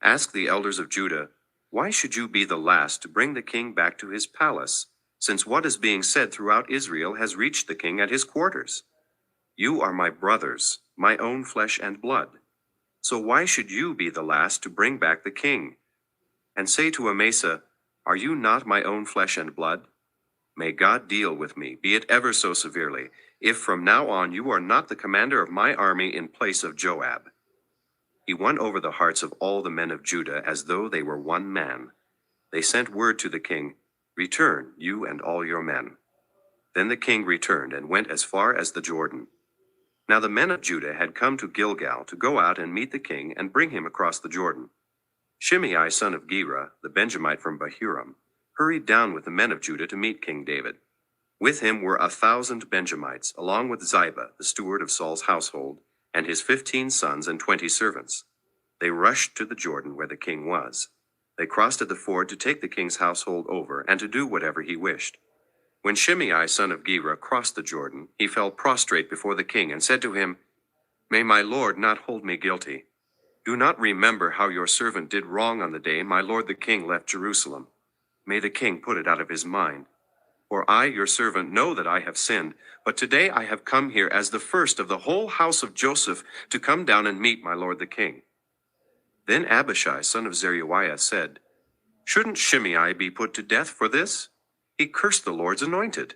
"Ask the elders of Judah, why should you be the last to bring the king back to his palace, since what is being said throughout Israel has reached the king at his quarters? You are my brothers, my own flesh and blood. So why should you be the last to bring back the king? And say to Amasa, are you not my own flesh and blood? May God deal with me, be it ever so severely, if from now on you are not the commander of my army in place of Joab." He won over the hearts of all the men of Judah as though they were one man. They sent word to the king, "Return, you and all your men." Then the king returned and went as far as the Jordan. Now the men of Judah had come to Gilgal to go out and meet the king and bring him across the Jordan. Shimei, son of Gera, the Benjamite from Bahurim, hurried down with the men of Judah to meet King David. With him were 1,000 Benjamites, along with Ziba, the steward of Saul's household, and his 15 sons and 20 servants. They rushed to the Jordan where the king was. They crossed at the ford to take the king's household over and to do whatever he wished. When Shimei, son of Gera, crossed the Jordan, he fell prostrate before the king and said to him, "May my lord not hold me guilty. Do not remember how your servant did wrong on the day my lord the king left Jerusalem. May the king put it out of his mind. For I, your servant, know that I have sinned, but today I have come here as the first of the whole house of Joseph to come down and meet my lord the king. Then Abishai, son of Zeruiah, said, Shouldn't Shimei be put to death for this? He cursed the Lord's anointed.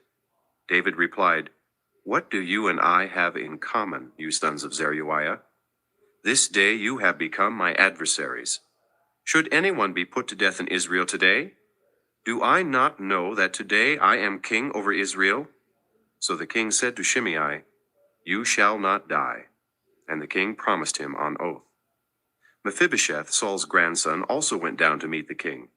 David replied, What do you and I have in common, you sons of Zeruiah? This day you have become my adversaries. Should anyone be put to death in Israel today? Do I not know that today I am king over Israel? So the king said to Shimei, You shall not die. And the king promised him on oath. Mephibosheth, Saul's grandson, also went down to meet the king.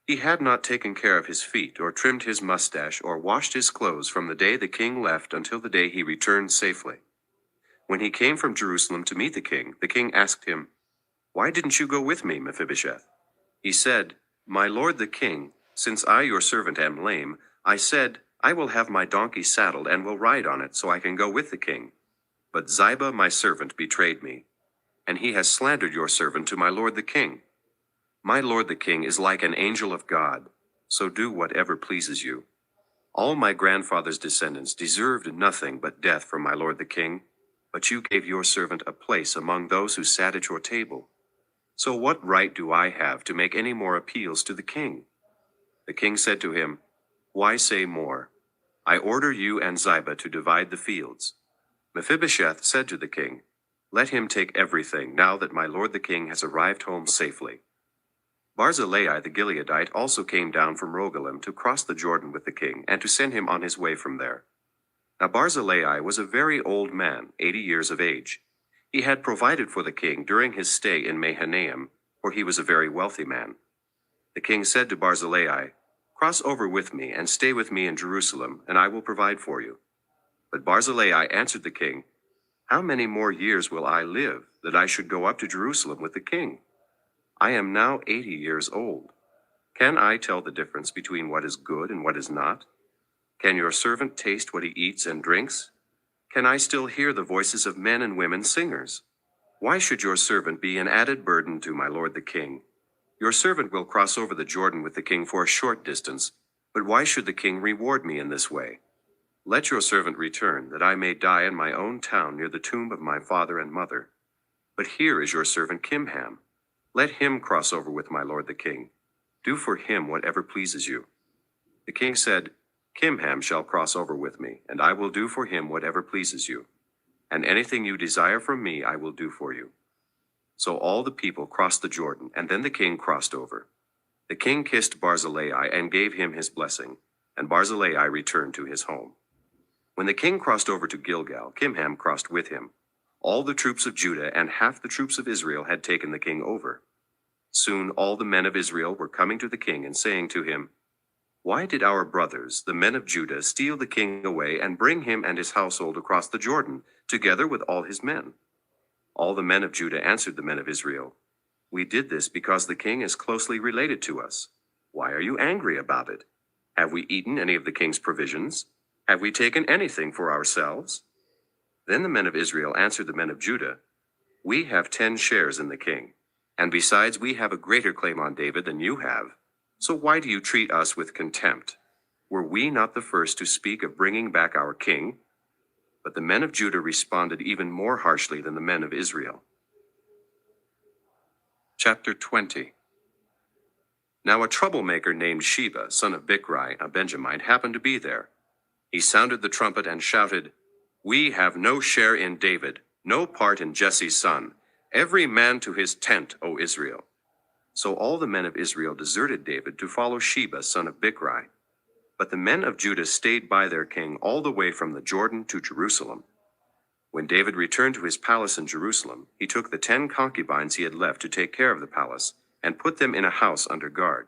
He had not taken care of his feet, or trimmed his mustache, or washed his clothes from the day the king left until the day he returned safely. When he came from Jerusalem to meet the king asked him, Why didn't you go with me, Mephibosheth? He said, My lord the king, since I your servant am lame, I said, I will have my donkey saddled and will ride on it so I can go with the king. But Ziba my servant betrayed me, and he has slandered your servant to my lord the king. My lord the king is like an angel of God, so do whatever pleases you. All my grandfather's descendants deserved nothing but death from my lord the king, but you gave your servant a place among those who sat at your table. So what right do I have to make any more appeals to the king? The king said to him, Why say more? I order you and Ziba to divide the fields. Mephibosheth said to the king, Let him take everything now that my lord the king has arrived home safely. Barzillai the Gileadite also came down from Rogelim to cross the Jordan with the king and to send him on his way from there. Now Barzillai was a very old man, 80 years of age. He had provided for the king during his stay in Mahanaim, for he was a very wealthy man. The king said to Barzillai, Cross over with me and stay with me in Jerusalem, and I will provide for you. But Barzillai answered the king, How many more years will I live, that I should go up to Jerusalem with the king? I am now 80 years old. Can I tell the difference between what is good and what is not? Can your servant taste what he eats and drinks? Can I still hear the voices of men and women singers? Why should your servant be an added burden to my lord the king? Your servant will cross over the Jordan with the king for a short distance, but why should the king reward me in this way? Let your servant return, that I may die in my own town near the tomb of my father and mother. But here is your servant Kimham. Let him cross over with my lord the king. Do for him whatever pleases you. The king said, Kimham shall cross over with me, and I will do for him whatever pleases you. And anything you desire from me I will do for you. So all the people crossed the Jordan, and then the king crossed over. The king kissed Barzillai and gave him his blessing, and Barzillai returned to his home. When the king crossed over to Gilgal, Kimham crossed with him. All the troops of Judah and half the troops of Israel had taken the king over. Soon all the men of Israel were coming to the king and saying to him, Why did our brothers, the men of Judah, steal the king away and bring him and his household across the Jordan, together with all his men? All the men of Judah answered the men of Israel, We did this because the king is closely related to us. Why are you angry about it? Have we eaten any of the king's provisions? Have we taken anything for ourselves? Then the men of Israel answered the men of Judah, We have 10 shares in the king, and besides we have a greater claim on David than you have. So why do you treat us with contempt? Were we not the first to speak of bringing back our king? But the men of Judah responded even more harshly than the men of Israel. Chapter 20. Now a troublemaker named Sheba, son of Bichri, a Benjamite, happened to be there. He sounded the trumpet and shouted, We have no share in David, no part in Jesse's son. Every man to his tent, O Israel. So all the men of Israel deserted David to follow Sheba, son of Bichri. But the men of Judah stayed by their king all the way from the Jordan to Jerusalem. When David returned to his palace in Jerusalem, he took the 10 concubines he had left to take care of the palace, and put them in a house under guard.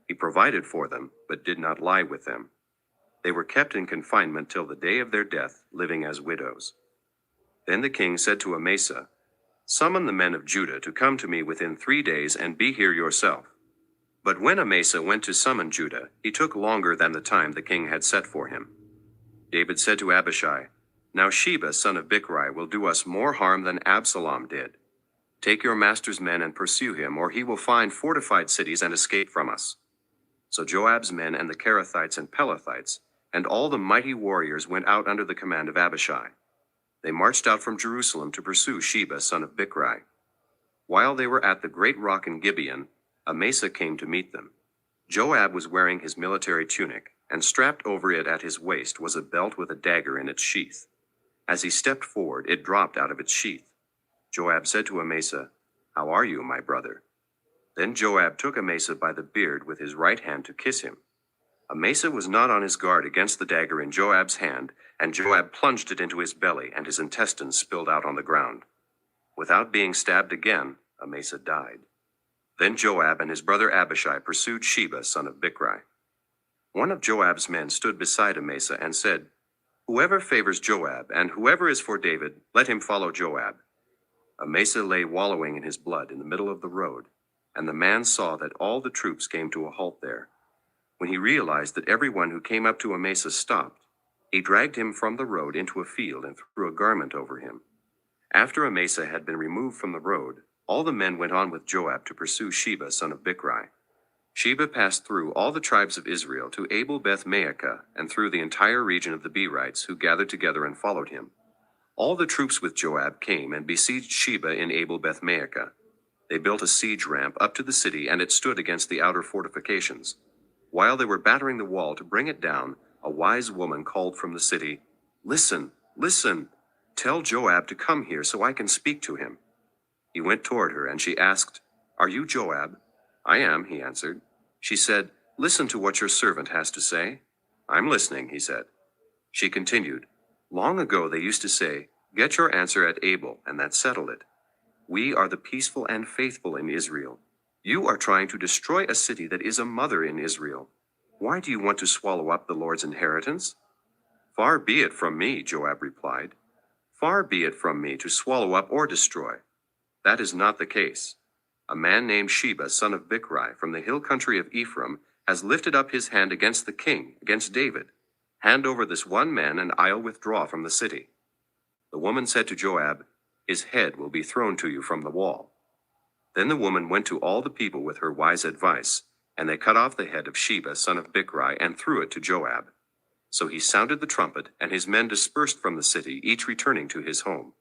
He provided for them, but did not lie with them. They were kept in confinement till the day of their death, living as widows. Then the king said to Amasa, Summon the men of Judah to come to me within 3 days, and be here yourself. But when Amasa went to summon Judah, he took longer than the time the king had set for him. David said to Abishai, Now Sheba, son of Bichri, will do us more harm than Absalom did. Take your master's men and pursue him, or he will find fortified cities and escape from us. So Joab's men and the Kerethites and Pelethites and all the mighty warriors went out under the command of Abishai. They marched out from Jerusalem to pursue Sheba son of Bichri. While they were at the great rock in Gibeon, Amasa came to meet them. Joab was wearing his military tunic, and strapped over it at his waist was a belt with a dagger in its sheath. As he stepped forward, it dropped out of its sheath. Joab said to Amasa, "How are you, my brother?" Then Joab took Amasa by the beard with his right hand to kiss him. Amasa was not on his guard against the dagger in Joab's hand, and Joab plunged it into his belly, and his intestines spilled out on the ground. Without being stabbed again, Amasa died. Then Joab and his brother Abishai pursued Sheba son of Bichri. One of Joab's men stood beside Amasa and said, "Whoever favors Joab, and whoever is for David, let him follow Joab." Amasa lay wallowing in his blood in the middle of the road, and the man saw that all the troops came to a halt there. When he realized that everyone who came up to Amasa stopped, he dragged him from the road into a field and threw a garment over him. After Amasa had been removed from the road, all the men went on with Joab to pursue Sheba son of Bichri. Sheba passed through all the tribes of Israel to Abel Beth-maachah and through the entire region of the Berites, who gathered together and followed him. All the troops with Joab came and besieged Sheba in Abel Beth-maachah. They built a siege ramp up to the city, and it stood against the outer fortifications. While they were battering the wall to bring it down, a wise woman called from the city, "Listen, listen! Tell Joab to come here so I can speak to him." He went toward her, and she asked, "Are you Joab?" "I am," he answered. She said, "Listen to what your servant has to say." "I'm listening," he said. She continued, "Long ago they used to say, 'Get your answer at Abel,' and that settled it. We are the peaceful and faithful in Israel. You are trying to destroy a city that is a mother in Israel. Why do you want to swallow up the Lord's inheritance?" "Far be it from me," Joab replied. "Far be it from me to swallow up or destroy. That is not the case. A man named Sheba son of Bichri from the hill country of Ephraim has lifted up his hand against the king, against David. Hand over this one man, and I'll withdraw from the city." The woman said to Joab, "His head will be thrown to you from the wall." Then the woman went to all the people with her wise advice, and they cut off the head of Sheba son of Bichri and threw it to Joab. So he sounded the trumpet, and his men dispersed from the city, each returning to his home.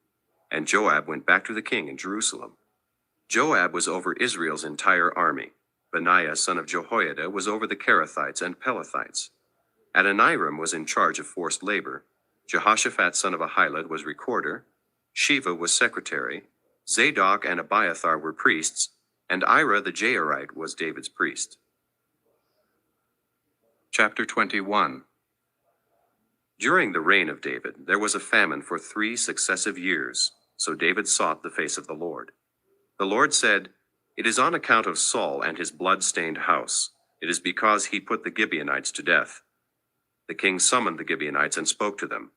And Joab went back to the king in Jerusalem. Joab was over Israel's entire army. Benaiah son of Jehoiada was over the Kerethites and Pelethites. Adoniram was in charge of forced labor. Jehoshaphat son of Ahilud was recorder. Sheva was secretary. Zadok and Abiathar were priests, and Ira the Jairite was David's priest. Chapter 21. During the reign of David, there was a famine for 3 successive years, so David sought the face of the Lord. The Lord said, "It is on account of Saul and his blood-stained house. It is because he put the Gibeonites to death." The king summoned the Gibeonites and spoke to them.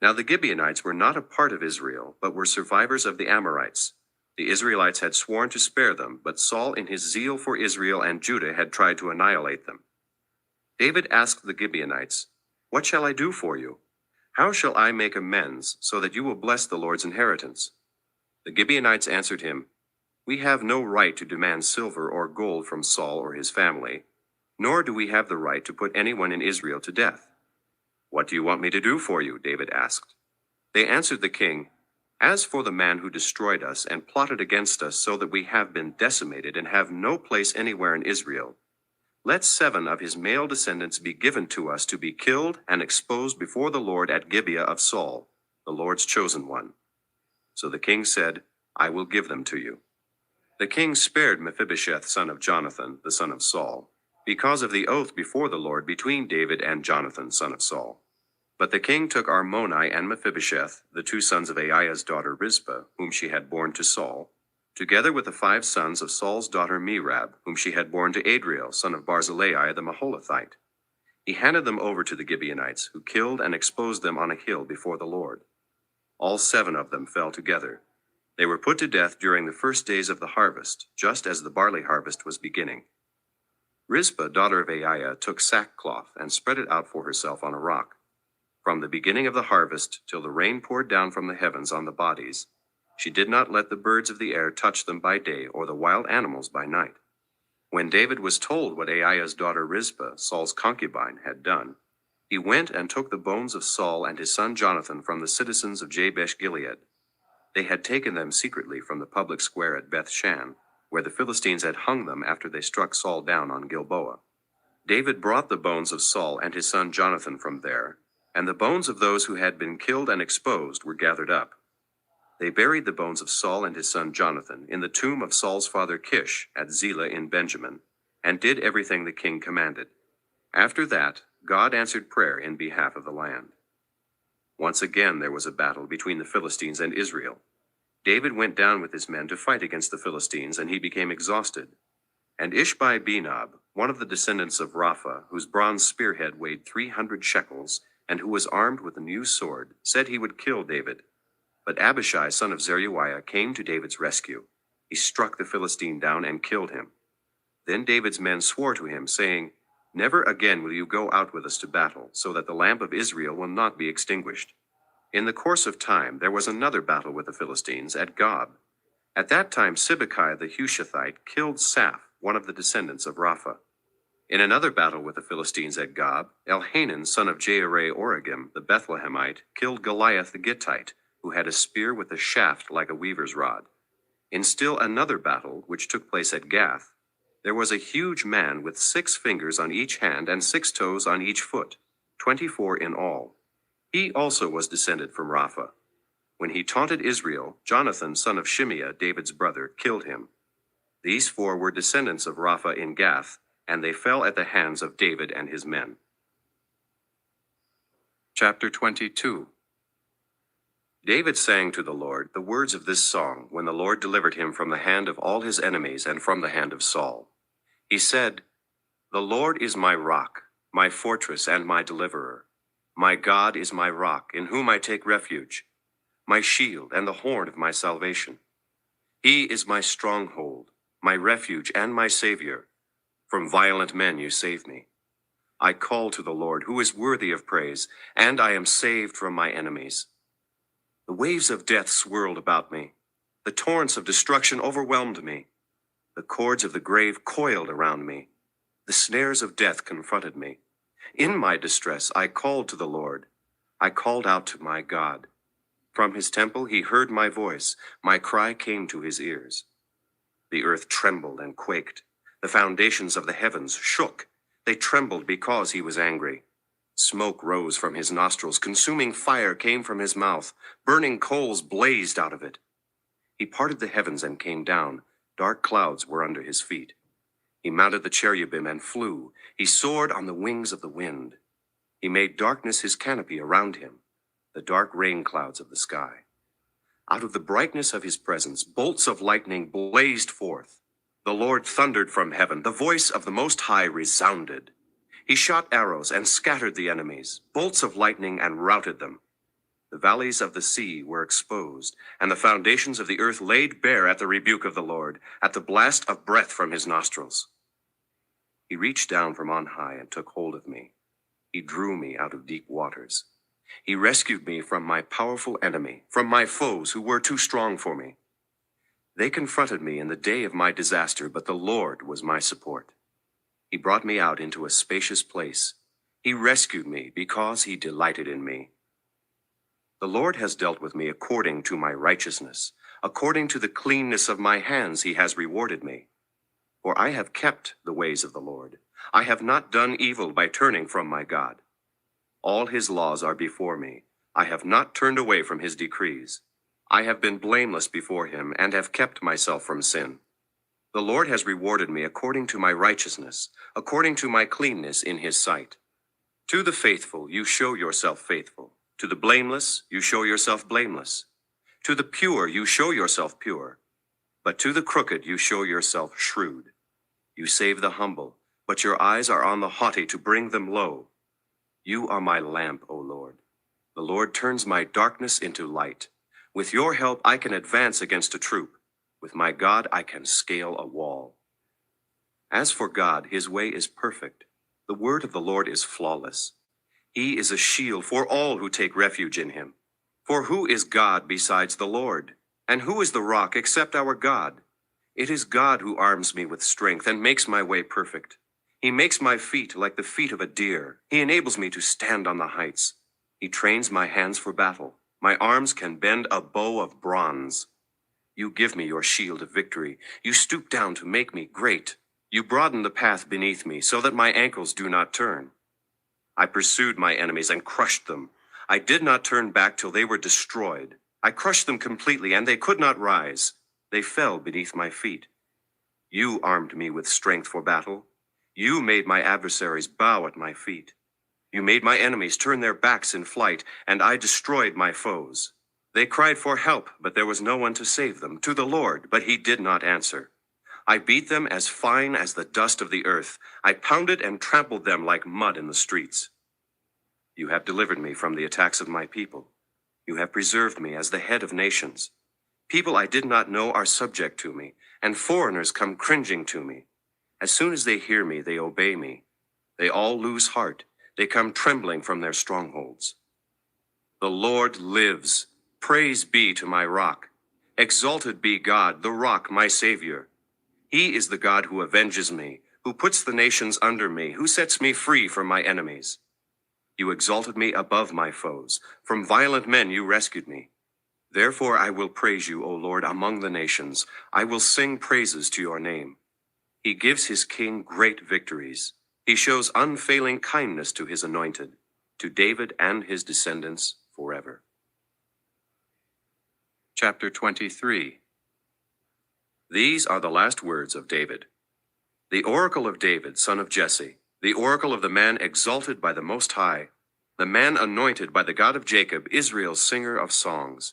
Now the Gibeonites were not a part of Israel, but were survivors of the Amorites. The Israelites had sworn to spare them, but Saul in his zeal for Israel and Judah had tried to annihilate them. David asked the Gibeonites, "What shall I do for you? How shall I make amends so that you will bless the Lord's inheritance?" The Gibeonites answered him, "We have no right to demand silver or gold from Saul or his family, nor do we have the right to put anyone in Israel to death." "What do you want me to do for you?" David asked. They answered the king, "As for the man who destroyed us and plotted against us so that we have been decimated and have no place anywhere in Israel, let 7 of his male descendants be given to us to be killed and exposed before the Lord at Gibeah of Saul, the Lord's chosen one." So the king said, "I will give them to you." The king spared Mephibosheth son of Jonathan, the son of Saul, because of the oath before the Lord between David and Jonathan, son of Saul. But the king took Armoni and Mephibosheth, the 2 sons of Aiah's daughter Rizpah, whom she had borne to Saul, together with the 5 sons of Saul's daughter Merab, whom she had borne to Adriel, son of Barzillai the Maholathite. He handed them over to the Gibeonites, who killed and exposed them on a hill before the Lord. All 7 of them fell together. They were put to death during the first days of the harvest, just as the barley harvest was beginning. Rizpah, daughter of Aiah, took sackcloth and spread it out for herself on a rock. From the beginning of the harvest till the rain poured down from the heavens on the bodies, she did not let the birds of the air touch them by day or the wild animals by night. When David was told what Aiah's daughter Rizpah, Saul's concubine, had done, he went and took the bones of Saul and his son Jonathan from the citizens of Jabesh Gilead. They had taken them secretly from the public square at Bethshan, where the Philistines had hung them after they struck Saul down on Gilboa. David brought the bones of Saul and his son Jonathan from there, and the bones of those who had been killed and exposed were gathered up. They buried the bones of Saul and his son Jonathan in the tomb of Saul's father Kish at Zelah in Benjamin, and did everything the king commanded. After that, God answered prayer in behalf of the land. Once again there was a battle between the Philistines and Israel. David went down with his men to fight against the Philistines, and he became exhausted. And Ishbi-Benob, one of the descendants of Rapha, whose bronze spearhead weighed 300 shekels, and who was armed with a new sword, said he would kill David. But Abishai, son of Zeruiah, came to David's rescue. He struck the Philistine down and killed him. Then David's men swore to him, saying, "Never again will you go out with us to battle, so that the lamp of Israel will not be extinguished." In the course of time there was another battle with the Philistines at Gob. At that time Sibbecai the Hushathite killed Saph, one of the descendants of Rapha. In another battle with the Philistines at Gob, Elhanan, son of Jaare-Oregim, the Bethlehemite, killed Goliath the Gittite, who had a spear with a shaft like a weaver's rod. In still another battle, which took place at Gath, there was a huge man with 6 fingers on each hand and 6 toes on each foot, 24 in all. He also was descended from Rapha. When he taunted Israel, Jonathan, son of Shimeah, David's brother, killed him. These 4 were descendants of Rapha in Gath, and they fell at the hands of David and his men. Chapter 22. David sang to the Lord the words of this song when the Lord delivered him from the hand of all his enemies and from the hand of Saul. He said, "The Lord is my rock, my fortress and my deliverer. My God is my rock, in whom I take refuge, my shield and the horn of my salvation. He is my stronghold, my refuge and my Savior. From violent men you save me. I call to the Lord, who is worthy of praise, and I am saved from my enemies. The waves of death swirled about me. The torrents of destruction overwhelmed me. The cords of the grave coiled around me. The snares of death confronted me. In my distress I called to the Lord. I called out to my God. From his temple he heard my voice. My cry came to his ears. The earth trembled and quaked. The foundations of the heavens shook. They trembled because he was angry. Smoke rose from his nostrils. Consuming fire came from his mouth. Burning coals blazed out of it. He parted the heavens and came down. Dark clouds were under his feet. He mounted the cherubim and flew. He soared on the wings of the wind. He made darkness his canopy around him, the dark rain clouds of the sky. Out of the brightness of his presence, bolts of lightning blazed forth. The Lord thundered from heaven. The voice of the Most High resounded. He shot arrows and scattered the enemies, bolts of lightning and routed them. The valleys of the sea were exposed, and the foundations of the earth laid bare at the rebuke of the Lord, at the blast of breath from his nostrils. He reached down from on high and took hold of me. He drew me out of deep waters. He rescued me from my powerful enemy, from my foes who were too strong for me. They confronted me in the day of my disaster, but the Lord was my support. He brought me out into a spacious place. He rescued me because he delighted in me. The Lord has dealt with me according to my righteousness. According to the cleanness of my hands he has rewarded me. For I have kept the ways of the Lord. I have not done evil by turning from my God. All his laws are before me. I have not turned away from his decrees. I have been blameless before him and have kept myself from sin. The Lord has rewarded me according to my righteousness, according to my cleanness in his sight. To the faithful you show yourself faithful. To the blameless you show yourself blameless. To the pure you show yourself pure. But to the crooked you show yourself shrewd. You save the humble, but your eyes are on the haughty to bring them low. You are my lamp, O Lord. The Lord turns my darkness into light. With your help I can advance against a troop. With my God I can scale a wall. As for God, his way is perfect. The word of the Lord is flawless. He is a shield for all who take refuge in him. For who is God besides the Lord? And who is the rock except our God? It is God who arms me with strength and makes my way perfect. He makes my feet like the feet of a deer. He enables me to stand on the heights. He trains my hands for battle. My arms can bend a bow of bronze. You give me your shield of victory. You stoop down to make me great. You broaden the path beneath me so that my ankles do not turn. I pursued my enemies and crushed them. I did not turn back till they were destroyed. I crushed them completely, and they could not rise. They fell beneath my feet. You armed me with strength for battle. You made my adversaries bow at my feet. You made my enemies turn their backs in flight, and I destroyed my foes. They cried for help, but there was no one to save them, to the Lord, but he did not answer. I beat them as fine as the dust of the earth. I pounded and trampled them like mud in the streets. You have delivered me from the attacks of my people. You have preserved me as the head of nations. People I did not know are subject to me, and foreigners come cringing to me. As soon as they hear me, they obey me. They all lose heart. They come trembling from their strongholds. The Lord lives. Praise be to my rock. Exalted be God, the rock, my Savior. He is the God who avenges me, who puts the nations under me, who sets me free from my enemies. You exalted me above my foes. From violent men you rescued me. Therefore I will praise you, O Lord, among the nations. I will sing praises to your name. He gives his king great victories. He shows unfailing kindness to his anointed, to David and his descendants forever. Chapter 23. These are the last words of David. The oracle of David, son of Jesse, the oracle of the man exalted by the Most High, the man anointed by the God of Jacob, Israel's singer of songs.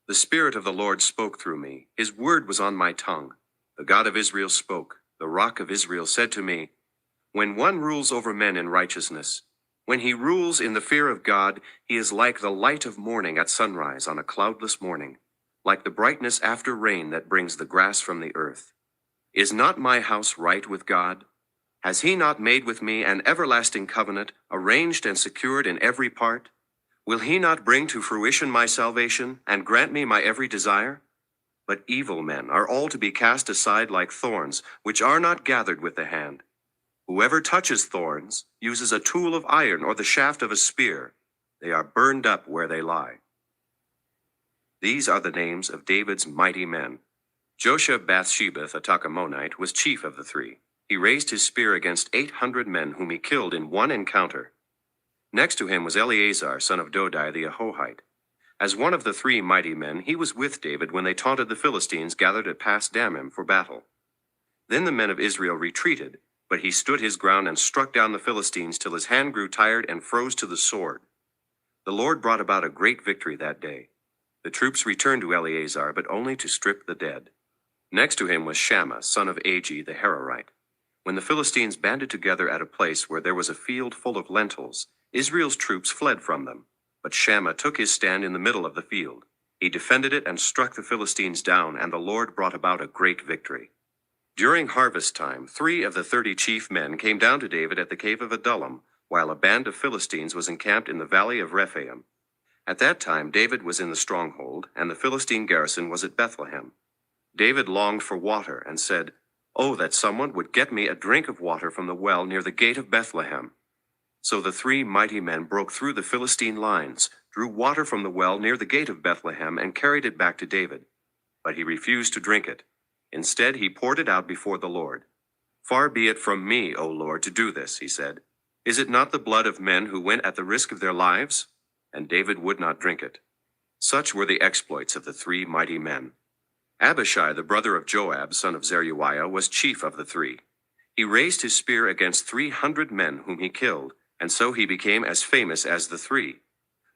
The Spirit of the Lord spoke through me. His word was on my tongue. The God of Israel spoke. The rock of Israel said to me, when one rules over men in righteousness, when he rules in the fear of God, he is like the light of morning at sunrise on a cloudless morning, like the brightness after rain that brings the grass from the earth. Is not my house right with God? Has he not made with me an everlasting covenant, arranged and secured in every part? Will he not bring to fruition my salvation and grant me my every desire? But evil men are all to be cast aside like thorns, which are not gathered with the hand. Whoever touches thorns uses a tool of iron or the shaft of a spear. They are burned up where they lie. These are the names of David's mighty men. Josheb Bathsheba, the Takamonite, was chief of the three. He raised his spear against 800 men whom he killed in one encounter. Next to him was Eleazar, son of Dodai the Ahohite. As one of the three mighty men, he was with David when they taunted the Philistines gathered at Pas Dammim for battle. Then the men of Israel retreated, but he stood his ground and struck down the Philistines till his hand grew tired and froze to the sword. The Lord brought about a great victory that day. The troops returned to Eleazar, but only to strip the dead. Next to him was Shammah, son of Agi the Hararite. When the Philistines banded together at a place where there was a field full of lentils, Israel's troops fled from them. But Shammah took his stand in the middle of the field. He defended it and struck the Philistines down, and the Lord brought about a great victory. During harvest time, 3 of the 30 chief men came down to David at the cave of Adullam, while a band of Philistines was encamped in the valley of Rephaim. At that time David was in the stronghold, and the Philistine garrison was at Bethlehem. David longed for water and said, "Oh, that someone would get me a drink of water from the well near the gate of Bethlehem." So the 3 mighty men broke through the Philistine lines, drew water from the well near the gate of Bethlehem, and carried it back to David. But he refused to drink it. Instead, he poured it out before the Lord. "Far be it from me, O Lord, to do this," he said. "Is it not the blood of men who went at the risk of their lives?" And David would not drink it. Such were the exploits of the 3 mighty men. Abishai, the brother of Joab, son of Zeruiah, was chief of the 3. He raised his spear against 300 men whom he killed, and so he became as famous as the 3.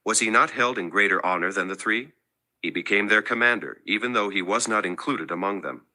Was he not held in greater honor than the 3? He became their commander, even though he was not included among them.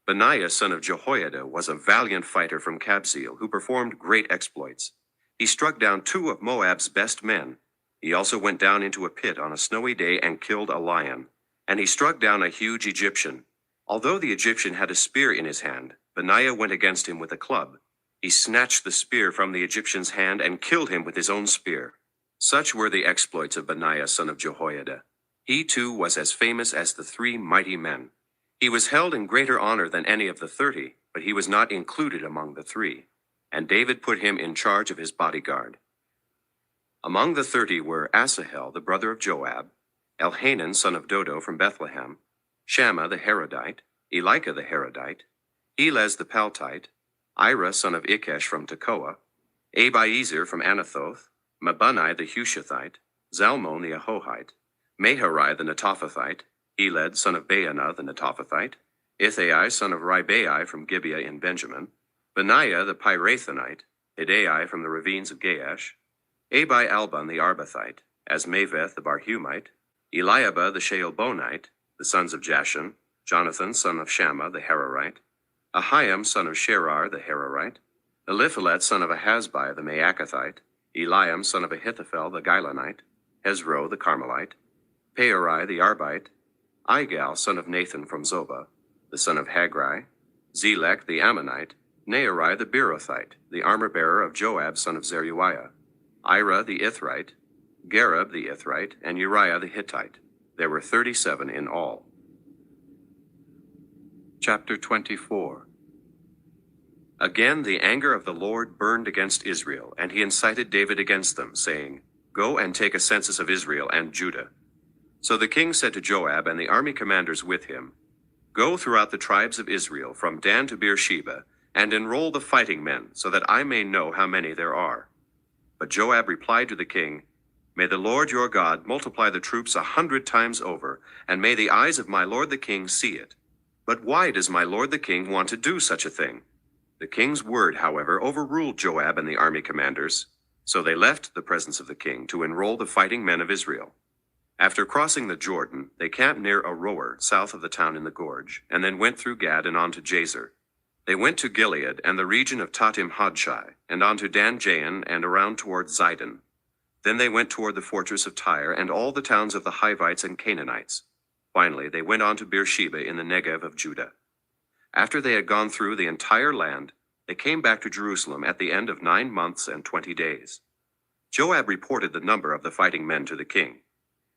Benaiah, son of Jehoiada, was a valiant fighter from Kabzeel who performed great exploits. He struck down 2 of Moab's best men. He also went down into a pit on a snowy day and killed a lion. And he struck down a huge Egyptian. Although the Egyptian had a spear in his hand, Benaiah went against him with a club. He snatched the spear from the Egyptian's hand and killed him with his own spear. Such were the exploits of Benaiah, son of Jehoiada. He too was as famous as the 3 mighty men. He was held in greater honor than any of the 30, but he was not included among the 3, and David put him in charge of his bodyguard. Among the 30 were Asahel, the brother of Joab, Elhanan, son of Dodo from Bethlehem, Shammah the Harodite, Elika the Harodite, Helez the Paltite, Ira, son of Ikesh from Tekoa, Abiezer from Anathoth, Mabunai the Hushathite, Zalmon the Ahohite, Maharai the Netophathite, Heled, son of Baanah the Netophathite, Ithai, son of Ribai from Gibeah in Benjamin, Benaiah the Pirathonite, Hidai from the ravines of Gaash, Abi Alban the Arbathite, Asmaveth the Barhumite, Eliabah the Shealbonite, the sons of Jashan, Jonathan son of Shammah the Hararite, Ahiam son of Sherar the Hararite, Eliphalet son of Ahasbai the Maacathite, Eliam son of Ahithophel the Gilonite, Hezro the Carmelite, Peorai the Arbite, Igal son of Nathan from Zobah, the son of Hagri, Zelek the Ammonite, Nearai the Beerothite, the armor-bearer of Joab son of Zeruiah, Ira the Ithrite, Gareb the Ithrite, and Uriah the Hittite. There were 37 in all. Chapter 24. Again the anger of the Lord burned against Israel, and he incited David against them, saying, Go and take a census of Israel and Judah. So the king said to Joab and the army commanders with him, Go throughout the tribes of Israel, from Dan to Beersheba, and enroll the fighting men, so that I may know how many there are. But Joab replied to the king, May the Lord your God multiply the troops 100 times over, and may the eyes of my lord the king see it. But why does my lord the king want to do such a thing? The king's word, however, overruled Joab and the army commanders, so they left the presence of the king to enroll the fighting men of Israel. After crossing the Jordan, they camped near Aroer, south of the town in the gorge, and then went through Gad and on to Jazer. They went to Gilead and the region of Tatim Hodshai, and on to Dan Jain and around toward Zidon. Then they went toward the fortress of Tyre and all the towns of the Hivites and Canaanites. Finally, they went on to Beersheba in the Negev of Judah. After they had gone through the entire land, they came back to Jerusalem at the end of 9 months and 20 days. Joab reported the number of the fighting men to the king.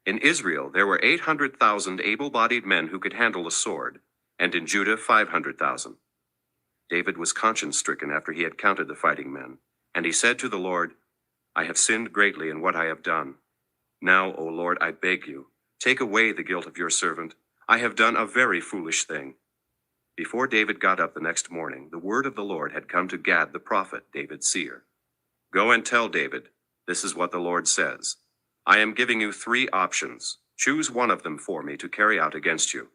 In Israel there were 800,000 able-bodied men who could handle a sword, and in Judah 500,000. David was conscience-stricken after he had counted the fighting men, and he said to the Lord, I have sinned greatly in what I have done. Now, O Lord, I beg you, take away the guilt of your servant. I have done a very foolish thing. Before David got up the next morning, the word of the Lord had come to Gad the prophet, David's seer. Go and tell David, this is what the Lord says. I am giving you 3 options. Choose one of them for me to carry out against you.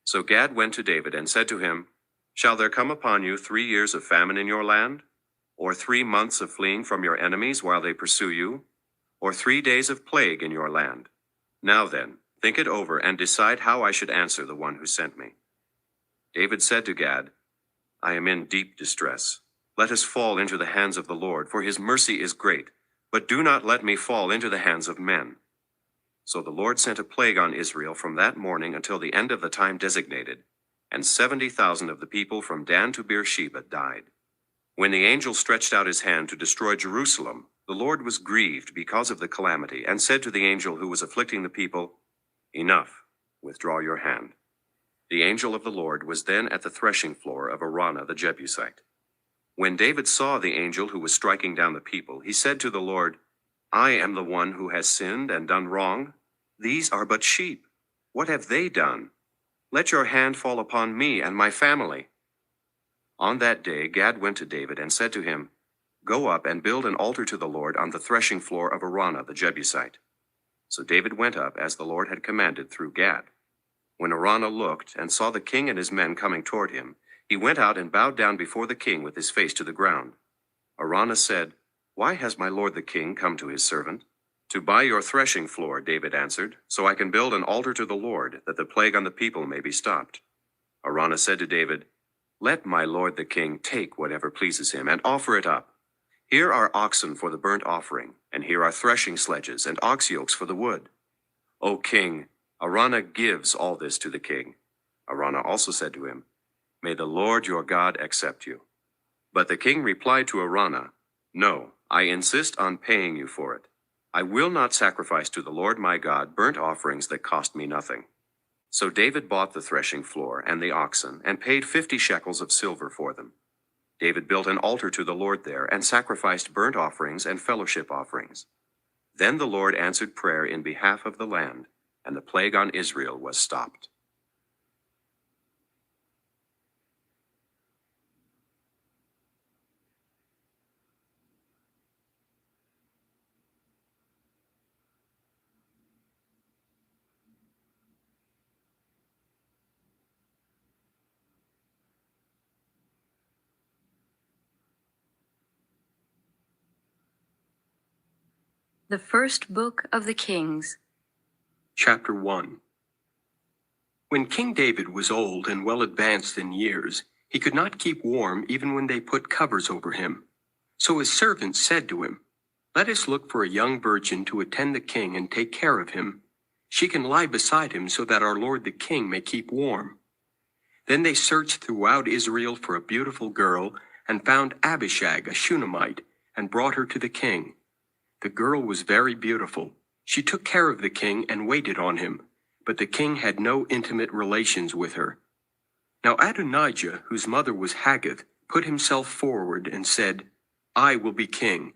So Gad went to David and said to him, Shall there come upon you 3 years of famine in your land? Or 3 months of fleeing from your enemies while they pursue you? Or 3 days of plague in your land? Now then, think it over and decide how I should answer the one who sent me. David said to Gad, I am in deep distress. Let us fall into the hands of the Lord, for his mercy is great. But do not let me fall into the hands of men. So the Lord sent a plague on Israel from that morning until the end of the time designated, and 70,000 of the people from Dan to Beersheba died. When the angel stretched out his hand to destroy Jerusalem, the Lord was grieved because of the calamity, and said to the angel who was afflicting the people, Enough, withdraw your hand. The angel of the Lord was then at the threshing floor of Araunah the Jebusite. When David saw the angel who was striking down the people, he said to the Lord, I am the one who has sinned and done wrong. These are but sheep. What have they done? Let your hand fall upon me and my family. On that day Gad went to David and said to him, Go up and build an altar to the Lord on the threshing floor of Araunah the Jebusite. So David went up as the Lord had commanded through Gad. When Araunah looked and saw the king and his men coming toward him, he went out and bowed down before the king with his face to the ground. Araunah said, Why has my lord the king come to his servant? To buy your threshing floor, David answered, so I can build an altar to the Lord, that the plague on the people may be stopped. Araunah said to David, Let my lord the king take whatever pleases him, and offer it up. Here are oxen for the burnt offering, and here are threshing sledges and ox yokes for the wood. O king, Araunah gives all this to the king. Araunah also said to him, May the Lord your God accept you. But the king replied to Araunah, No, I insist on paying you for it. I will not sacrifice to the Lord my God burnt offerings that cost me nothing. So David bought the threshing floor and the oxen, and paid 50 shekels of silver for them. David built an altar to the Lord there, and sacrificed burnt offerings and fellowship offerings. Then the Lord answered prayer in behalf of the land, and the plague on Israel was stopped. The first book of the Kings. Chapter 1. When King David was old and well advanced in years, he could not keep warm even when they put covers over him. So his servants said to him, "Let us look for a young virgin to attend the king and take care of him. She can lie beside him so that our lord the king may keep warm." Then they searched throughout Israel for a beautiful girl, and found Abishag, a Shunammite, and brought her to the king. The girl was very beautiful. She took care of the king and waited on him, but the king had no intimate relations with her. Now Adonijah, whose mother was Haggith, put himself forward and said, "I will be king."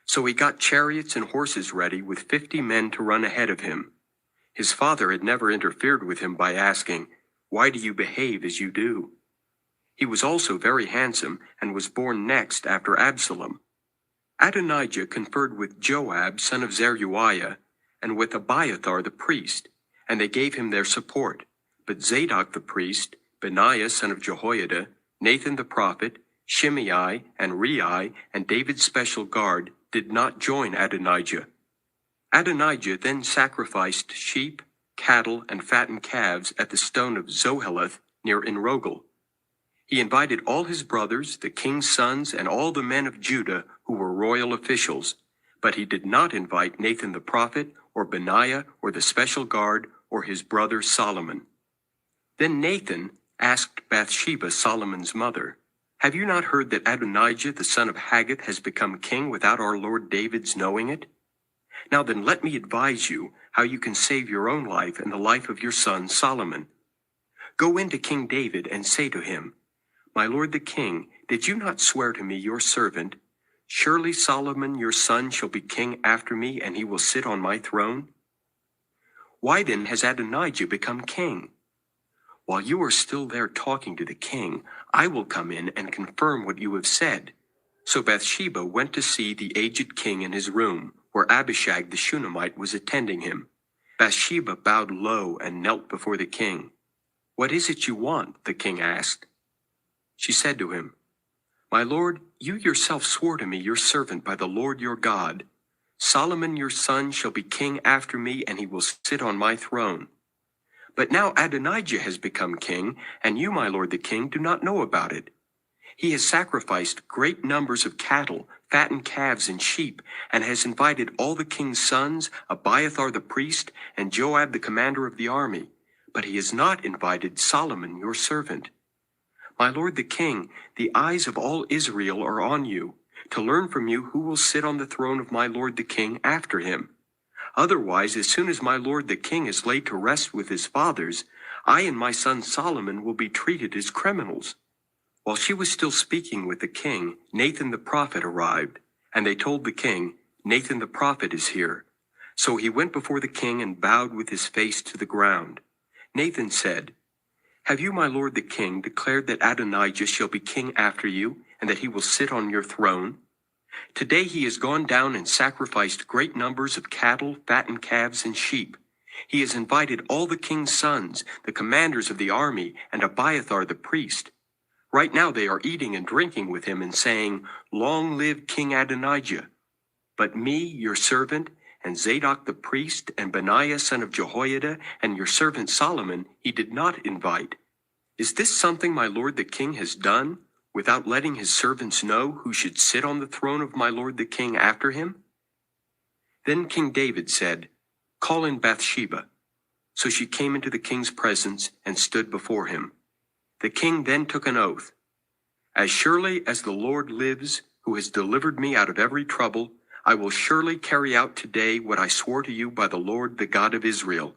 So he got chariots and horses ready with 50 men to run ahead of him. His father had never interfered with him by asking, "Why do you behave as you do?" He was also very handsome, and was born next after Absalom. Adonijah conferred with Joab, son of Zeruiah, and with Abiathar the priest, and they gave him their support. But Zadok the priest, Benaiah son of Jehoiada, Nathan the prophet, Shimei, and Rei, and David's special guard did not join Adonijah. Adonijah then sacrificed sheep, cattle, and fattened calves at the stone of Zoheleth near Enrogel. He invited all his brothers, the king's sons, and all the men of Judah who were royal officials, but he did not invite Nathan the prophet, or Benaiah, or the special guard, or his brother Solomon. Then Nathan asked Bathsheba, Solomon's mother, "Have you not heard that Adonijah the son of Haggith has become king without our lord David's knowing it? Now then, let me advise you how you can save your own life and the life of your son Solomon. Go into King David and say to him, 'My lord the king, did you not swear to me, your servant, surely Solomon your son shall be king after me, and he will sit on my throne? Why then has Adonijah become king? While you are still there talking to the king, I will come in and confirm what you have said.' So Bathsheba went to see the aged king in his room, where Abishag the Shunammite was attending him. Bathsheba bowed low and knelt before the king. 'What is it you want?' the king asked. She said to him, 'My lord, you yourself swore to me, your servant, by the Lord your God, Solomon your son shall be king after me, and he will sit on my throne. But now Adonijah has become king, and you, my lord the king, do not know about it. He has sacrificed great numbers of cattle, fattened calves, and sheep, and has invited all the king's sons, Abiathar the priest, and Joab the commander of the army, but he has not invited Solomon your servant. My lord the king, the eyes of all Israel are on you, to learn from you who will sit on the throne of my lord the king after him. Otherwise, as soon as my lord the king is laid to rest with his fathers, I and my son Solomon will be treated as criminals." While she was still speaking with the king, Nathan the prophet arrived, and they told the king, "Nathan the prophet is here." So he went before the king and bowed with his face to the ground. Nathan said, "Have you, my lord the king, declared that Adonijah shall be king after you, and that he will sit on your throne? Today he has gone down and sacrificed great numbers of cattle, fattened calves, and sheep. He has invited all the king's sons, the commanders of the army, and Abiathar the priest. Right now they are eating and drinking with him and saying, 'Long live King Adonijah.' But me, your servant, and Zadok the priest, and Benaiah son of Jehoiada, and your servant Solomon, he did not invite. Is this something my lord the king has done, without letting his servants know who should sit on the throne of my lord the king after him?" Then King David said, "Call in Bathsheba." So she came into the king's presence and stood before him. The king then took an oath. "As surely as the Lord lives, who has delivered me out of every trouble, I will surely carry out today what I swore to you by the Lord, the God of Israel.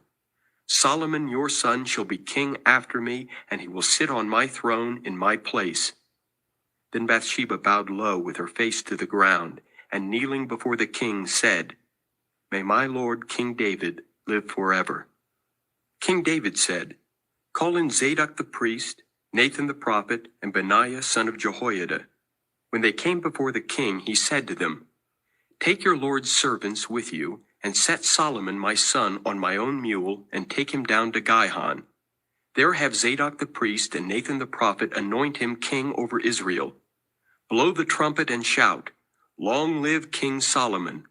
Solomon your son shall be king after me, and he will sit on my throne in my place." Then Bathsheba bowed low with her face to the ground, and kneeling before the king said, "May my lord King David live forever." King David said, "Call in Zadok the priest, Nathan the prophet, and Benaiah son of Jehoiada." When they came before the king, he said to them, "Take your lord's servants with you, and set Solomon my son on my own mule, and take him down to Gihon. There have Zadok the priest and Nathan the prophet anoint him king over Israel. Blow the trumpet and shout, 'Long live King Solomon!'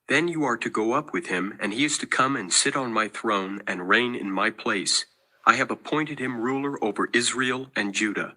Then you are to go up with him, and he is to come and sit on my throne and reign in my place. I have appointed him ruler over Israel and Judah."